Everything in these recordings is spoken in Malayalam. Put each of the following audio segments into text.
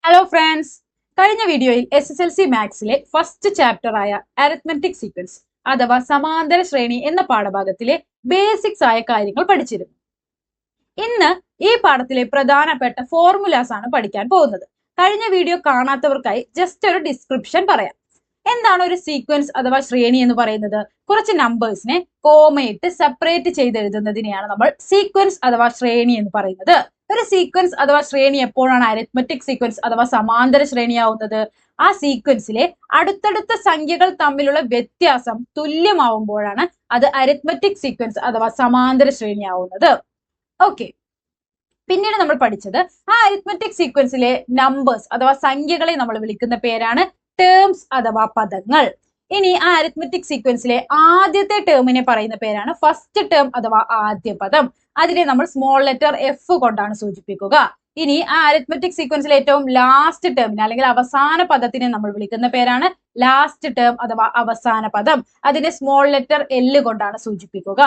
ഹലോ ഫ്രണ്ട്സ്, കഴിഞ്ഞ വീഡിയോയിൽ SSLC മാത്സിലെ ഫസ്റ്റ് ചാപ്റ്റർ ആയ അരിത്മെറ്റിക് സീക്വൻസ് അഥവാ സമാന്തര ശ്രേണി എന്ന പാഠഭാഗത്തിലെ ബേസിക്സ് ആയ കാര്യങ്ങൾ പഠിച്ചിരുന്നു. ഇന്ന് ഈ പാഠത്തിലെ പ്രധാനപ്പെട്ട ഫോർമുലാസ് ആണ് പഠിക്കാൻ പോകുന്നത്. കഴിഞ്ഞ വീഡിയോ കാണാത്തവർക്കായി ജസ്റ്റ് ഒരു ഡിസ്ക്രിപ്ഷൻ പറയാം. എന്താണ് ഒരു സീക്വൻസ് അഥവാ ശ്രേണി എന്ന് പറയുന്നത്? കുറച്ച് നമ്പേഴ്സിനെ കോമയിട്ട് സെപ്പറേറ്റ് ചെയ്തെഴുതുന്നതിനെയാണ് നമ്മൾ സീക്വൻസ് അഥവാ ശ്രേണി എന്ന് പറയുന്നത്. ഒരു സീക്വൻസ് അഥവാ ശ്രേണി എപ്പോഴാണ് അരിത്മെറ്റിക് സീക്വൻസ് അഥവാ സമാന്തര ശ്രേണിയാവുന്നത്? ആ സീക്വൻസിലെ അടുത്തടുത്ത സംഖ്യകൾ തമ്മിലുള്ള വ്യത്യാസം തുല്യമാവുമ്പോഴാണ് അത് അരിത്മെറ്റിക് സീക്വൻസ് അഥവാ സമാന്തര ശ്രേണിയാവുന്നത്. ഓക്കെ, പിന്നീട് നമ്മൾ പഠിച്ചത് ആ അരിത്മെറ്റിക് സീക്വൻസിലെ നമ്പേഴ്സ് അഥവാ സംഖ്യകളെ നമ്മൾ വിളിക്കുന്ന പേരാണ് ടേംസ് അഥവാ പദങ്ങൾ. ഇനി ആ അരിത്മെറ്റിക് സീക്വൻസിലെ ആദ്യത്തെ ടേമിനെ പറയുന്ന പേരാണ് ഫസ്റ്റ് ടേം അഥവാ ആദ്യ പദം. അതിനെ നമ്മൾ സ്മോൾ ലെറ്റർ എഫ് കൊണ്ടാണ് സൂചിപ്പിക്കുക. ഇനി ആ അരിത്മെറ്റിക് സീക്വൻസിലെ ഏറ്റവും ലാസ്റ്റ് ടേമിനെ അല്ലെങ്കിൽ അവസാന പദത്തിനെ നമ്മൾ വിളിക്കുന്ന പേരാണ് ലാസ്റ്റ് ടേം അഥവാ അവസാന പദം. അതിനെ സ്മോൾ ലെറ്റർ എൽ കൊണ്ടാണ് സൂചിപ്പിക്കുക.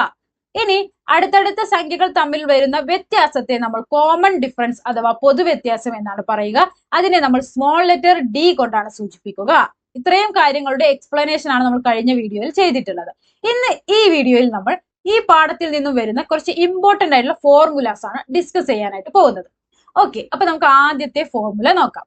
ഇനി അടുത്തടുത്ത സംഖ്യകൾ തമ്മിൽ വരുന്ന വ്യത്യാസത്തെ നമ്മൾ കോമൺ ഡിഫറൻസ് അഥവാ പൊതുവ്യത്യാസം എന്നാണ് പറയുക. അതിനെ നമ്മൾ സ്മോൾ ലെറ്റർ ഡി കൊണ്ടാണ് സൂചിപ്പിക്കുക. ഇത്രയും കാര്യങ്ങളുടെ എക്സ്പ്ലനേഷൻ ആണ് നമ്മൾ കഴിഞ്ഞ വീഡിയോയിൽ ചെയ്തിട്ടുള്ളത്. ഇന്ന് ഈ വീഡിയോയിൽ നമ്മൾ ഈ പാഠത്തിൽ നിന്നും വരുന്ന കുറച്ച് ഇമ്പോർട്ടന്റ് ആയിട്ടുള്ള ഫോർമുലാസ് ആണ് ഡിസ്കസ് ചെയ്യാനായിട്ട് പോകുന്നത്. ഓക്കെ, അപ്പൊ നമുക്ക് ആദ്യത്തെ ഫോർമുല നോക്കാം.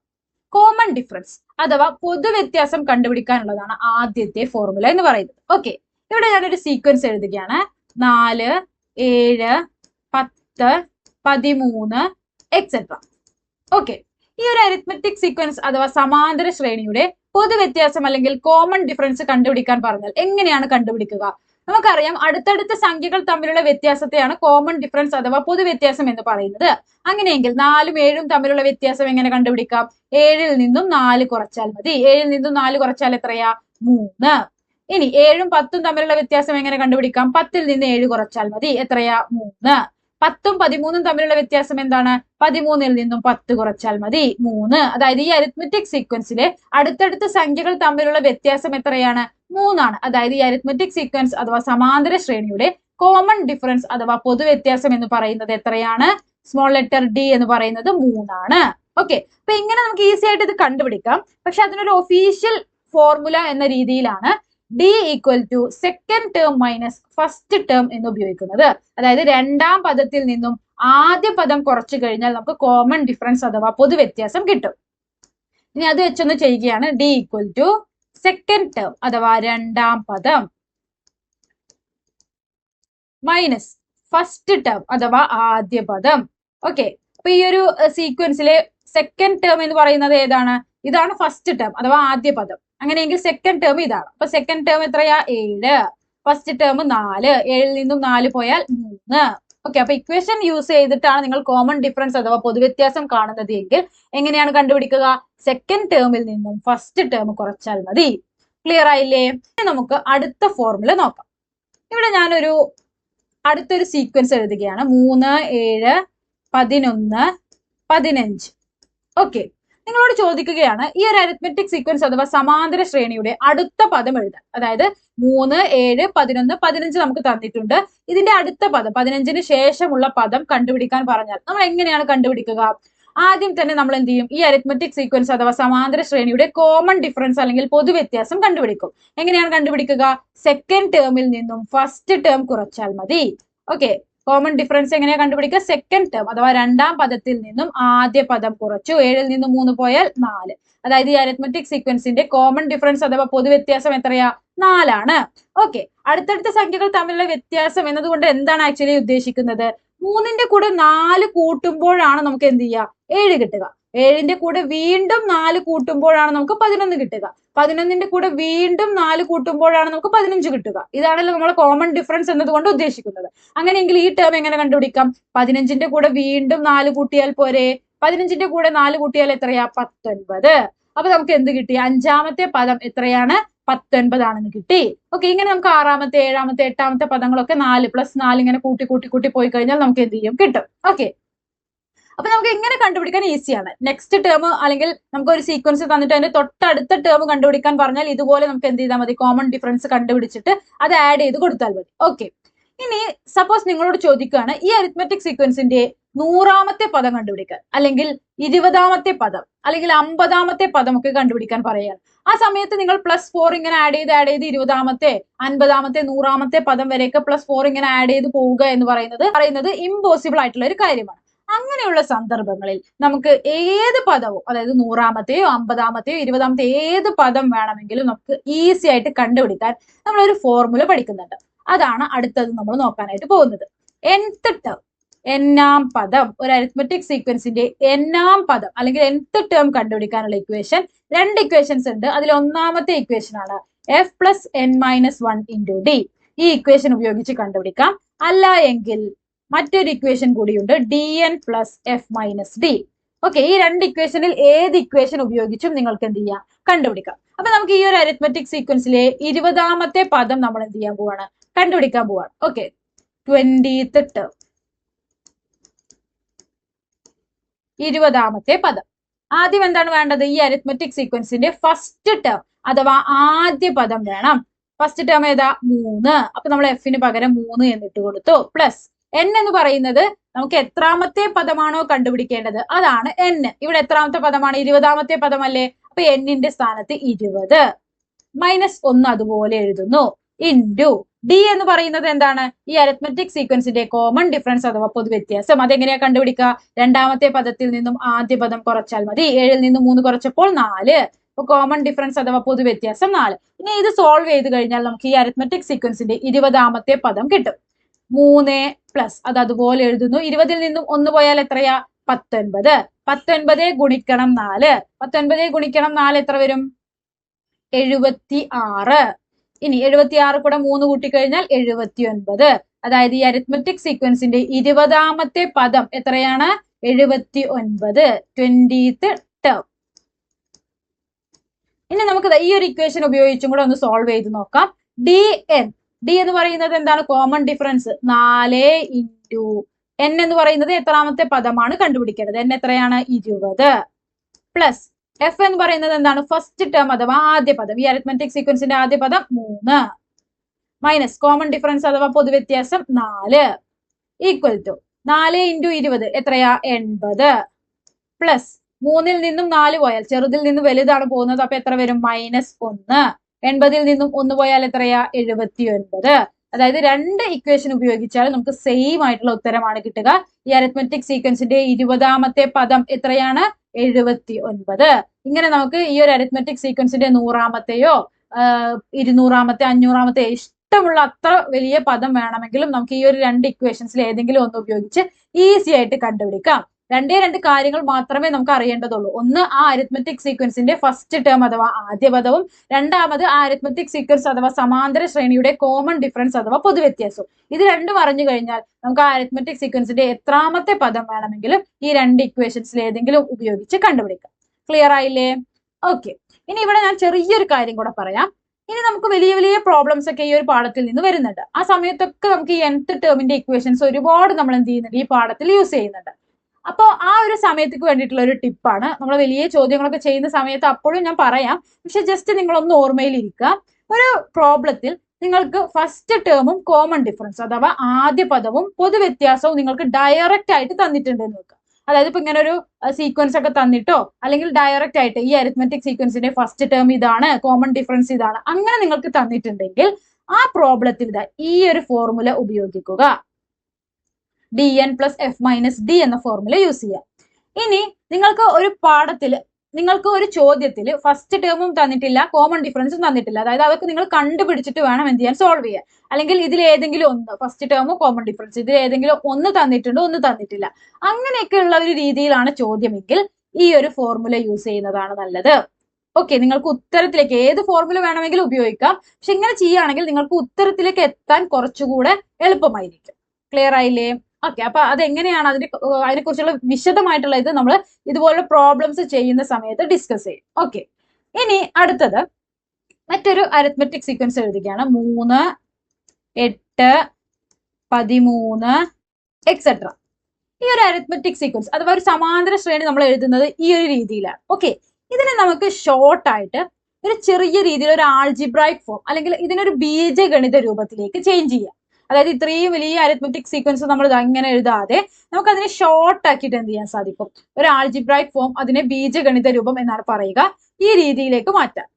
കോമൺ ഡിഫറൻസ് അഥവാ പൊതുവ്യത്യാസം കണ്ടുപിടിക്കാനുള്ളതാണ് ആദ്യത്തെ ഫോർമുല എന്ന് പറയുന്നത്. ഓക്കെ, ഇവിടെ ഞാനൊരു സീക്വൻസ് എഴുതുകയാണ്. 4, 7, 10, 13 എക്സെട്ര. ഓക്കെ, ഈ ഒരു അരിത്മെറ്റിക് സീക്വൻസ് അഥവാ സമാന്തര ശ്രേണിയുടെ പൊതുവ്യത്യാസം അല്ലെങ്കിൽ കോമൺ ഡിഫറൻസ് കണ്ടുപിടിക്കാൻ പറഞ്ഞാൽ എങ്ങനെയാണ് കണ്ടുപിടിക്കുക? നമുക്കറിയാം, അടുത്തടുത്ത സംഖ്യകൾ തമ്മിലുള്ള വ്യത്യാസത്തെയാണ് കോമൺ ഡിഫറൻസ് അഥവാ പൊതുവ്യത്യാസം എന്ന് പറയുന്നത്. അങ്ങനെയെങ്കിൽ 4ഉം 7ഉം തമ്മിലുള്ള വ്യത്യാസം എങ്ങനെ കണ്ടുപിടിക്കാം? 7ൽ നിന്നും 4 കുറച്ചാൽ മതി. 7ൽ നിന്നും 4 കുറച്ചാൽ എത്രയാ? 3. ഇനി 7ഉം 10ഉം തമ്മിലുള്ള വ്യത്യാസം എങ്ങനെ കണ്ടുപിടിക്കാം? 10ൽ നിന്ന് 7 കുറച്ചാൽ മതി. എത്രയാ? 3. 10ഉം 13ഉം തമ്മിലുള്ള വ്യത്യാസം എന്താണ്? 13ൽ നിന്നും 10 കുറച്ചാൽ മതി. 3. അതായത് ഈ അരിത്മെറ്റിക് സീക്വൻസിലെ അടുത്തടുത്ത സംഖ്യകൾ തമ്മിലുള്ള വ്യത്യാസം എത്രയാണ്? 3 ആണ്. അതായത് ഈ അരിത്മെറ്റിക് സീക്വൻസ് അഥവാ സമാന്തര ശ്രേണിയുടെ കോമൺ ഡിഫറൻസ് അഥവാ പൊതുവ്യത്യാസം എന്ന് പറയുന്നത് എത്രയാണ്? സ്മോൾ ലെറ്റർ ഡി എന്ന് പറയുന്നത് 3 ആണ്. ഓക്കെ, അപ്പൊ ഇങ്ങനെ നമുക്ക് ഈസി ആയിട്ട് ഇത് കണ്ടുപിടിക്കാം. പക്ഷെ അതിനൊരു ഒഫീഷ്യൽ ഫോർമുല എന്ന രീതിയിലാണ് D equal to second term minus first term എന്ന് ഉപയോഗിക്കുന്നത്. അതായത് രണ്ടാം പദത്തിൽ നിന്നും ആദ്യ പദം കുറച്ചു കഴിഞ്ഞാൽ നമുക്ക് കോമൺ ഡിഫറൻസ് അഥവാ പൊതുവ്യത്യാസം കിട്ടും. ഇനി അത് വെച്ചൊന്ന് ചെയ്യുകയാണ്. D equal to second term അഥവാ രണ്ടാം പദം മൈനസ് ഫസ്റ്റ് ടേം അഥവാ ആദ്യ പദം. ഓക്കെ, അപ്പൊ ഈ ഒരു സീക്വൻസിലെ സെക്കൻഡ് ടേം എന്ന് പറയുന്നത് ഏതാണ്? ഇതാണ് ഫസ്റ്റ് ടേം അഥവാ ആദ്യ പദം. അങ്ങനെയെങ്കിൽ സെക്കൻഡ് ടേം ഇതാണ്. അപ്പൊ സെക്കൻഡ് ടേം എത്രയാ? 7. First term 4. 7ൽ നിന്നും 4 പോയാൽ 3. ഓക്കെ, അപ്പൊ ഇക്വേഷൻ യൂസ് ചെയ്തിട്ടാണ് നിങ്ങൾ കോമൺ ഡിഫറൻസ് അഥവാ പൊതുവ്യത്യാസം കാണുന്നത് എങ്കിൽ എങ്ങനെയാണ് കണ്ടുപിടിക്കുക? സെക്കൻഡ് ടേമിൽ നിന്നും ഫസ്റ്റ് ടേം കുറച്ചാൽ മതി. ക്ലിയർ ആയില്ലേ? നമുക്ക് അടുത്ത ഫോർമുല നോക്കാം. ഇവിടെ ഞാനൊരു അടുത്തൊരു സീക്വൻസ് എഴുതുകയാണ്. 3, 7, 11, 15. ഓക്കെ, നിങ്ങളോട് ചോദിക്കുകയാണ് ഈ ഒരു അരിത്മെറ്റിക് സീക്വൻസ് അഥവാ സമാന്തര ശ്രേണിയുടെ അടുത്ത പദം എഴുതാൻ. അതായത് 3, 7, 11, 15 നമുക്ക് തന്നിട്ടുണ്ട്. ഇതിന്റെ അടുത്ത പദം 15ന് ശേഷമുള്ള പദം കണ്ടുപിടിക്കാൻ പറഞ്ഞാൽ നമ്മൾ എങ്ങനെയാണ് കണ്ടുപിടിക്കുക? ആദ്യം തന്നെ നമ്മൾ എന്ത് ചെയ്യും? ഈ അരിത്മെറ്റിക് സീക്വൻസ് അഥവാ സമാന്തര ശ്രേണിയുടെ കോമൺ ഡിഫറൻസ് അല്ലെങ്കിൽ പൊതുവ്യത്യാസം കണ്ടുപിടിക്കും. എങ്ങനെയാണ് കണ്ടുപിടിക്കുക? സെക്കൻഡ് ടേമിൽ നിന്നും ഫസ്റ്റ് ടേം കുറച്ചാൽ മതി. ഓക്കെ, കോമൺ ഡിഫറൻസ് എങ്ങനെയാ കണ്ടുപിടിക്കുക? സെക്കൻഡ് ടേം അഥവാ രണ്ടാം പദത്തിൽ നിന്നും ആദ്യ പദം കുറച്ചു. 7ൽ നിന്നും 3 പോയാൽ 4. അതായത് ഈ അരിത്മെറ്റിക് സീക്വൻസിന്റെ കോമൺ ഡിഫറൻസ് അഥവാ പൊതുവ്യത്യാസം എത്രയാ? 4 ആണ്. ഓക്കെ, അടുത്തടുത്ത സംഖ്യകൾ തമ്മിലുള്ള വ്യത്യാസം എന്നതുകൊണ്ട് എന്താണ് ആക്ച്വലി ഉദ്ദേശിക്കുന്നത്? 3ന്റെ കൂടെ 4 കൂട്ടുമ്പോഴാണ് നമുക്ക് എന്ത് ചെയ്യുക? 7 കിട്ടുക. 7ന്റെ കൂടെ വീണ്ടും 4 കൂട്ടുമ്പോഴാണ് നമുക്ക് 11 കിട്ടുക. 11ന്റെ കൂടെ വീണ്ടും 4 കൂട്ടുമ്പോഴാണ് നമുക്ക് 15 കിട്ടുക. ഇതാണല്ലോ നമ്മൾ കോമൺ ഡിഫറൻസ് എന്നതുകൊണ്ട് ഉദ്ദേശിക്കുന്നത്. അങ്ങനെയെങ്കിൽ ഈ ടേം എങ്ങനെ കണ്ടുപിടിക്കാം? 15ന്റെ കൂടെ വീണ്ടും 4 കൂട്ടിയാൽ പോരെ? 15ന്റെ കൂടെ 4 കൂട്ടിയാൽ എത്രയാ? 19. അപ്പൊ നമുക്ക് എന്ത് കിട്ടി? അഞ്ചാമത്തെ പദം എത്രയാണ്? 19 ആണെന്ന് കിട്ടി. ഓക്കെ, ഇങ്ങനെ നമുക്ക് ആറാമത്തെ, ഏഴാമത്തെ, എട്ടാമത്തെ പദങ്ങളൊക്കെ 4 + 4 ഇങ്ങനെ കൂട്ടി കൂട്ടി കൂട്ടി പോയി കഴിഞ്ഞാൽ നമുക്ക് എന്ത് ചെയ്യും? കിട്ടും. ഓക്കെ, അപ്പൊ നമുക്ക് എങ്ങനെ കണ്ടുപിടിക്കാൻ ഈസിയാണ്. നെക്സ്റ്റ് ടേം അല്ലെങ്കിൽ നമുക്ക് ഒരു സീക്വൻസ് തന്നിട്ട് അതിന്റെ തൊട്ടടുത്ത ടേം കണ്ടുപിടിക്കാൻ പറഞ്ഞാൽ ഇതുപോലെ നമുക്ക് എന്ത് ചെയ്താൽ മതി? കോമൺ ഡിഫറൻസ് കണ്ടുപിടിച്ചിട്ട് അത് ആഡ് ചെയ്ത് കൊടുത്താൽ മതി. ഓക്കെ, ഇനി സപ്പോസ് നിങ്ങളോട് ചോദിക്കുകയാണ് ഈ അരിത്മെറ്റിക് സീക്വൻസിന്റെ 100ാമത്തെ പദം കണ്ടുപിടിക്കാൻ, അല്ലെങ്കിൽ 20ാമത്തെ പദം, അല്ലെങ്കിൽ 50ാമത്തെ പദം ഒക്കെ കണ്ടുപിടിക്കാൻ പറയുകയാണ്. ആ സമയത്ത് നിങ്ങൾ +4 ഇങ്ങനെ ആഡ് ചെയ്ത് 20ാമത്തെ, 50ാമത്തെ, 100ാമത്തെ പദം വരെയൊക്കെ +4 ഇങ്ങനെ ആഡ് ചെയ്ത് പോവുക എന്ന് പറയുന്നത് ഇമ്പോസിബിൾ ആയിട്ടുള്ള ഒരു കാര്യമാണ്. അങ്ങനെയുള്ള സന്ദർഭങ്ങളിൽ നമുക്ക് ഏത് പദവും, അതായത് 100ാമത്തെയോ 50ാമത്തെയോ 20ാമത്തെയോ ഏത് പദം വേണമെങ്കിലും നമുക്ക് ഈസി ആയിട്ട് കണ്ടുപിടിക്കാൻ നമ്മളൊരു ഫോർമുല പഠിക്കുന്നുണ്ട്. അതാണ് അടുത്തത് നമ്മൾ നോക്കാനായിട്ട് പോകുന്നത്. nth ടേം, n-ാം പദം, ഒരു അരിത്മെറ്റിക് സീക്വൻസിന്റെ n-ാം പദം അല്ലെങ്കിൽ nth ടേം കണ്ടുപിടിക്കാനുള്ള ഇക്വേഷൻ, 2 ഇക്വേഷൻസ് ഉണ്ട്. അതിൽ ഒന്നാമത്തെ ഇക്വേഷൻ ആണ് f + n-1 × d. ഈ ഇക്വേഷൻ ഉപയോഗിച്ച് കണ്ടുപിടിക്കാം. അല്ല എങ്കിൽ മറ്റൊരു ഇക്വേഷൻ കൂടിയുണ്ട്, dn + f - d. ഓക്കെ, ഈ 2 ഇക്വേഷനിൽ ഏത് ഇക്വേഷൻ ഉപയോഗിച്ചും നിങ്ങൾക്ക് എന്ത് ചെയ്യാം, കണ്ടുപിടിക്കാം. അപ്പൊ നമുക്ക് ഈ ഒരു അരിത്മെറ്റിക് സീക്വൻസിലെ 20ാമത്തെ പദം നമ്മൾ എന്ത് ചെയ്യാൻ പോവാണ്, കണ്ടുപിടിക്കാൻ പോവാണ്. ഓക്കെ, 20th ടേം, 20ാമത്തെ പദം. ആദ്യം എന്താണ് വേണ്ടത്, ഈ അരിത്മെറ്റിക് സീക്വൻസിന്റെ ഫസ്റ്റ് ടേം അഥവാ ആദ്യ പദം വേണം. ഫസ്റ്റ് ടേം ഏതാ, 3. അപ്പൊ നമ്മൾ എഫിന് പകരം 3 എന്നിട്ട് കൊടുത്തു. പ്ലസ് n എന്ന് പറയുന്നത് നമുക്ക് എത്രാമത്തെ പദമാണോ കണ്ടുപിടിക്കേണ്ടത് അതാണ് n. ഇവിടെ എത്രാമത്തെ പദമാണ്, 20ാമത്തെ പദമല്ലേ. അപ്പൊ n-ന്റെ സ്ഥാനത്ത് 20 -1 അതുപോലെ എഴുതുന്നു. ഇൻറ്റു d എന്ന് പറയുന്നത് എന്താണ്, ഈ അരിത്മെറ്റിക് സീക്വൻസിന്റെ കോമൺ ഡിഫറൻസ് അഥവാ പൊതുവ്യത്യാസം. അതെങ്ങനെയാ കണ്ടുപിടിക്കുക, 2ാമത്തെ പദത്തിൽ നിന്നും ആദ്യ പദം കുറച്ചാൽ മതി. 7ൽ നിന്നും 3 കുറച്ചപ്പോൾ 4. കോമൺ ഡിഫറൻസ് അഥവാ പൊതുവ്യത്യാസം 4. ഇനി ഇത് സോൾവ് ചെയ്ത് കഴിഞ്ഞാൽ നമുക്ക് ഈ അരിത്മെറ്റിക് സീക്വൻസിന്റെ 20ാമത്തെ പദം കിട്ടും. 3 പ്ലസ് അത് അതുപോലെ എഴുതുന്നു. 20ൽ നിന്നും 1 പോയാൽ എത്രയാ, 19. 19 ഗുണിക്കണം 4. 19 ഗുണിക്കണം 4 എത്ര വരും, 76. ഇനി 76 കൂടെ 3 കൂട്ടിക്കഴിഞ്ഞാൽ 79. അതായത് ഈ അരിത്മെറ്റിക് സീക്വൻസിന്റെ 20ാമത്തെ പദം എത്രയാണ്, 79, 20th ടേം. ഇനി നമുക്ക് ഈ ഒരു ഇക്വേഷൻ ഉപയോഗിച്ചും കൂടെ ഒന്ന് സോൾവ് ചെയ്ത് നോക്കാം. d എന്ന് പറയുന്നത് എന്താണ്, കോമൺ ഡിഫറൻസ് 4 ഇൻറ്റു n എന്ന് പറയുന്നത് എത്രാമത്തെ പദമാണ് കണ്ടുപിടിക്കേണ്ടത്, n എത്രയാണ്, 20. പ്ലസ് f എന്ന് പറയുന്നത് എന്താണ്, ഫസ്റ്റ് ടേം അഥവാ ആദ്യ പദം, ഈ അരിത്മെറ്റിക് സീക്വൻസിന്റെ ആദ്യ പദം 3 മൈനസ് കോമൺ ഡിഫറൻസ് അഥവാ പൊതുവ്യത്യാസം 4 ഈക്വൽ ടു 4 ഇൻറ്റു 20 എത്രയാ, 80. പ്ലസ് 3ൽ നിന്നും 4 പോയാൽ, ചെറുതിൽ നിന്നും വലുതാണ് പോകുന്നത്, അപ്പൊ എത്ര വരും, -1. 80ൽ നിന്നും 1 പോയാൽ എത്രയാ, 79. അതായത് 2 ഇക്വേഷൻ ഉപയോഗിച്ചാൽ നമുക്ക് സെയിം ആയിട്ടുള്ള ഉത്തരമാണ് കിട്ടുക. ഈ അരിത്മെറ്റിക് സീക്വൻസിന്റെ 20ാമത്തെ പദം എത്രയാണ്, 79. ഇങ്ങനെ നമുക്ക് ഈ ഒരു അരിത്മെറ്റിക് സീക്വൻസിന്റെ 100ാമത്തെയോ 200ാമത്തെ 500ാമത്തെ ഇഷ്ടമുള്ള അത്ര വലിയ പദം വേണമെങ്കിലും നമുക്ക് ഈ ഒരു 2 ഇക്വേഷൻസിൽ ഏതെങ്കിലും ഒന്ന് ഉപയോഗിച്ച് ഈസി ആയിട്ട് കണ്ടുപിടിക്കാം. 2 കാര്യങ്ങൾ മാത്രമേ നമുക്ക് അറിയേണ്ടതുള്ളൂ. ഒന്ന്, ആ അരിത്മെറ്റിക് സീക്വൻസിന്റെ ഫസ്റ്റ് ടേം അഥവാ ആദ്യ പദവും, രണ്ടാമത് ആ അരിത്മെറ്റിക് സീക്വൻസ് അഥവാ സമാന്തര ശ്രേണിയുടെ കോമൺ ഡിഫറൻസ് അഥവാ പൊതുവ്യത്യാസവും. ഇത് രണ്ടും അറിഞ്ഞു കഴിഞ്ഞാൽ നമുക്ക് ആ അരിത്മെറ്റിക് സീക്വൻസിന്റെ എത്രാമത്തെ പദം വേണമെങ്കിലും ഈ 2 ഇക്വേഷൻസിൽ ഏതെങ്കിലും ഉപയോഗിച്ച് കണ്ടുപിടിക്കാം. ക്ലിയർ ആയില്ലേ? ഓക്കെ, ഇനി ഇവിടെ ഞാൻ ചെറിയൊരു കാര്യം കൂടെ പറയാം. ഇനി നമുക്ക് വലിയ വലിയ പ്രോബ്ലംസ് ഒക്കെ ഈ ഒരു പാഠത്തിൽ നിന്ന് വരുന്നുണ്ട്. ആ സമയത്തൊക്കെ നമുക്ക് ഈ nth ടേമിന്റെ ഇക്വേഷൻസ് ഒരുപാട് നമ്മൾ എന്ത് ചെയ്യുന്നുണ്ട്, ഈ പാഠത്തിൽ യൂസ് ചെയ്യുന്നുണ്ട്. അപ്പോൾ ആ ഒരു സമയത്തേക്ക് വേണ്ടിയിട്ടുള്ള ഒരു ടിപ്പാണ്. നമ്മൾ വലിയ ചോദ്യങ്ങളൊക്കെ ചെയ്യുന്ന സമയത്ത് അപ്പോഴും ഞാൻ പറയാം, പക്ഷെ ജസ്റ്റ് നിങ്ങളൊന്ന് ഓർമ്മയിലിരിക്കുക. ഒരു പ്രോബ്ലത്തിൽ നിങ്ങൾക്ക് ഫസ്റ്റ് ടേമും കോമൺ ഡിഫറൻസ് അഥവാ ആദ്യ പദവും പൊതുവ്യത്യാസവും നിങ്ങൾക്ക് ഡയറക്റ്റ് ആയിട്ട് തന്നിട്ടുണ്ട് എന്ന് വെക്കുക. അതായത് ഇപ്പൊ ഇങ്ങനെ ഒരു സീക്വൻസ് ഒക്കെ തന്നിട്ടോ അല്ലെങ്കിൽ ഡയറക്റ്റ് ആയിട്ട് ഈ അരിത്മെറ്റിക് സീക്വൻസിന്റെ ഫസ്റ്റ് ടേം ഇതാണ്, കോമൺ ഡിഫറൻസ് ഇതാണ്, അങ്ങനെ നിങ്ങൾക്ക് തന്നിട്ടുണ്ടെങ്കിൽ ആ പ്രോബ്ലത്തിൽ ഈ ഒരു ഫോർമുല ഉപയോഗിക്കുക. dn + f - d എന്ന ഫോർമുല യൂസ് ചെയ്യാം. ഇനി നിങ്ങൾക്ക് ഒരു പാഠത്തിൽ, നിങ്ങൾക്ക് ഒരു ചോദ്യത്തിൽ ഫസ്റ്റ് ടേമും തന്നിട്ടില്ല, കോമൺ ഡിഫറൻസും തന്നിട്ടില്ല. അതായത് അതൊക്കെ നിങ്ങൾ കണ്ടുപിടിച്ചിട്ട് വേണം എന്ത് ചെയ്യാൻ, സോൾവ് ചെയ്യാൻ. അല്ലെങ്കിൽ ഇതിൽ ഏതെങ്കിലും ഒന്ന്, ഫസ്റ്റ് ടേമും കോമൺ ഡിഫറൻസ്, ഇതിൽ ഏതെങ്കിലും ഒന്ന് തന്നിട്ടുണ്ട്, ഒന്ന് തന്നിട്ടില്ല, അങ്ങനെയൊക്കെയുള്ള ഒരു രീതിയിലാണ് ചോദ്യമെങ്കിൽ ഈ ഒരു ഫോർമുല യൂസ് ചെയ്യുന്നതാണ് നല്ലത്. ഓക്കെ, നിങ്ങൾക്ക് ഉത്തരത്തിലേക്ക് ഏത് ഫോർമുല വേണമെങ്കിലും ഉപയോഗിക്കാം. പക്ഷെ ഇങ്ങനെ ചെയ്യുകയാണെങ്കിൽ നിങ്ങൾക്ക് ഉത്തരത്തിലേക്ക് എത്താൻ കുറച്ചുകൂടെ എളുപ്പമായിരിക്കും. ക്ലിയർ ആയില്ലേ? ഓക്കെ, അപ്പൊ അതെങ്ങനെയാണ് അതിനെ കുറിച്ചുള്ള വിശദമായിട്ടുള്ള ഇത് നമ്മൾ ഇതുപോലുള്ള പ്രോബ്ലംസ് ചെയ്യുന്ന സമയത്ത് ഡിസ്കസ് ചെയ്യും. ഓക്കെ, ഇനി അടുത്തത് മറ്റൊരു അരിത്മെറ്റിക് സീക്വൻസ് എഴുതുകയാണ്. 3, 8, 13 എക്സെട്ര. ഈ ഒരു അരിത്മെറ്റിക് സീക്വൻസ് അഥവാ ഒരു സമാന്തര ശ്രേണി നമ്മൾ എഴുതുന്നത് ഈ ഒരു രീതിയിലാണ്. ഓക്കെ, ഇതിനെ നമുക്ക് ഷോർട്ട് ആയിട്ട് ഒരു ചെറിയ രീതിയിൽ ഒരു ആൾജിബ്രായിക് ഫോം അല്ലെങ്കിൽ ഇതിനൊരു ബീജഗണിത രൂപത്തിലേക്ക് ചേഞ്ച് ചെയ്യാം. അതായത് ഇത്രയും വലിയ അരിത്മെറ്റിക് സീക്വൻസ് നമ്മൾ ഇങ്ങനെ എഴുതാതെ നമുക്ക് അതിനെ ഷോർട്ട് ആക്കിയിട്ട് എന്ത് ചെയ്യാൻ സാധിക്കും? ഒരു ആൾജിബ്രായിക് ഫോം, അതിനെ ബീജഗണിത രൂപം എന്നാണ് പറയുക. ഈ രീതിയിലേക്ക് മാറ്റാം.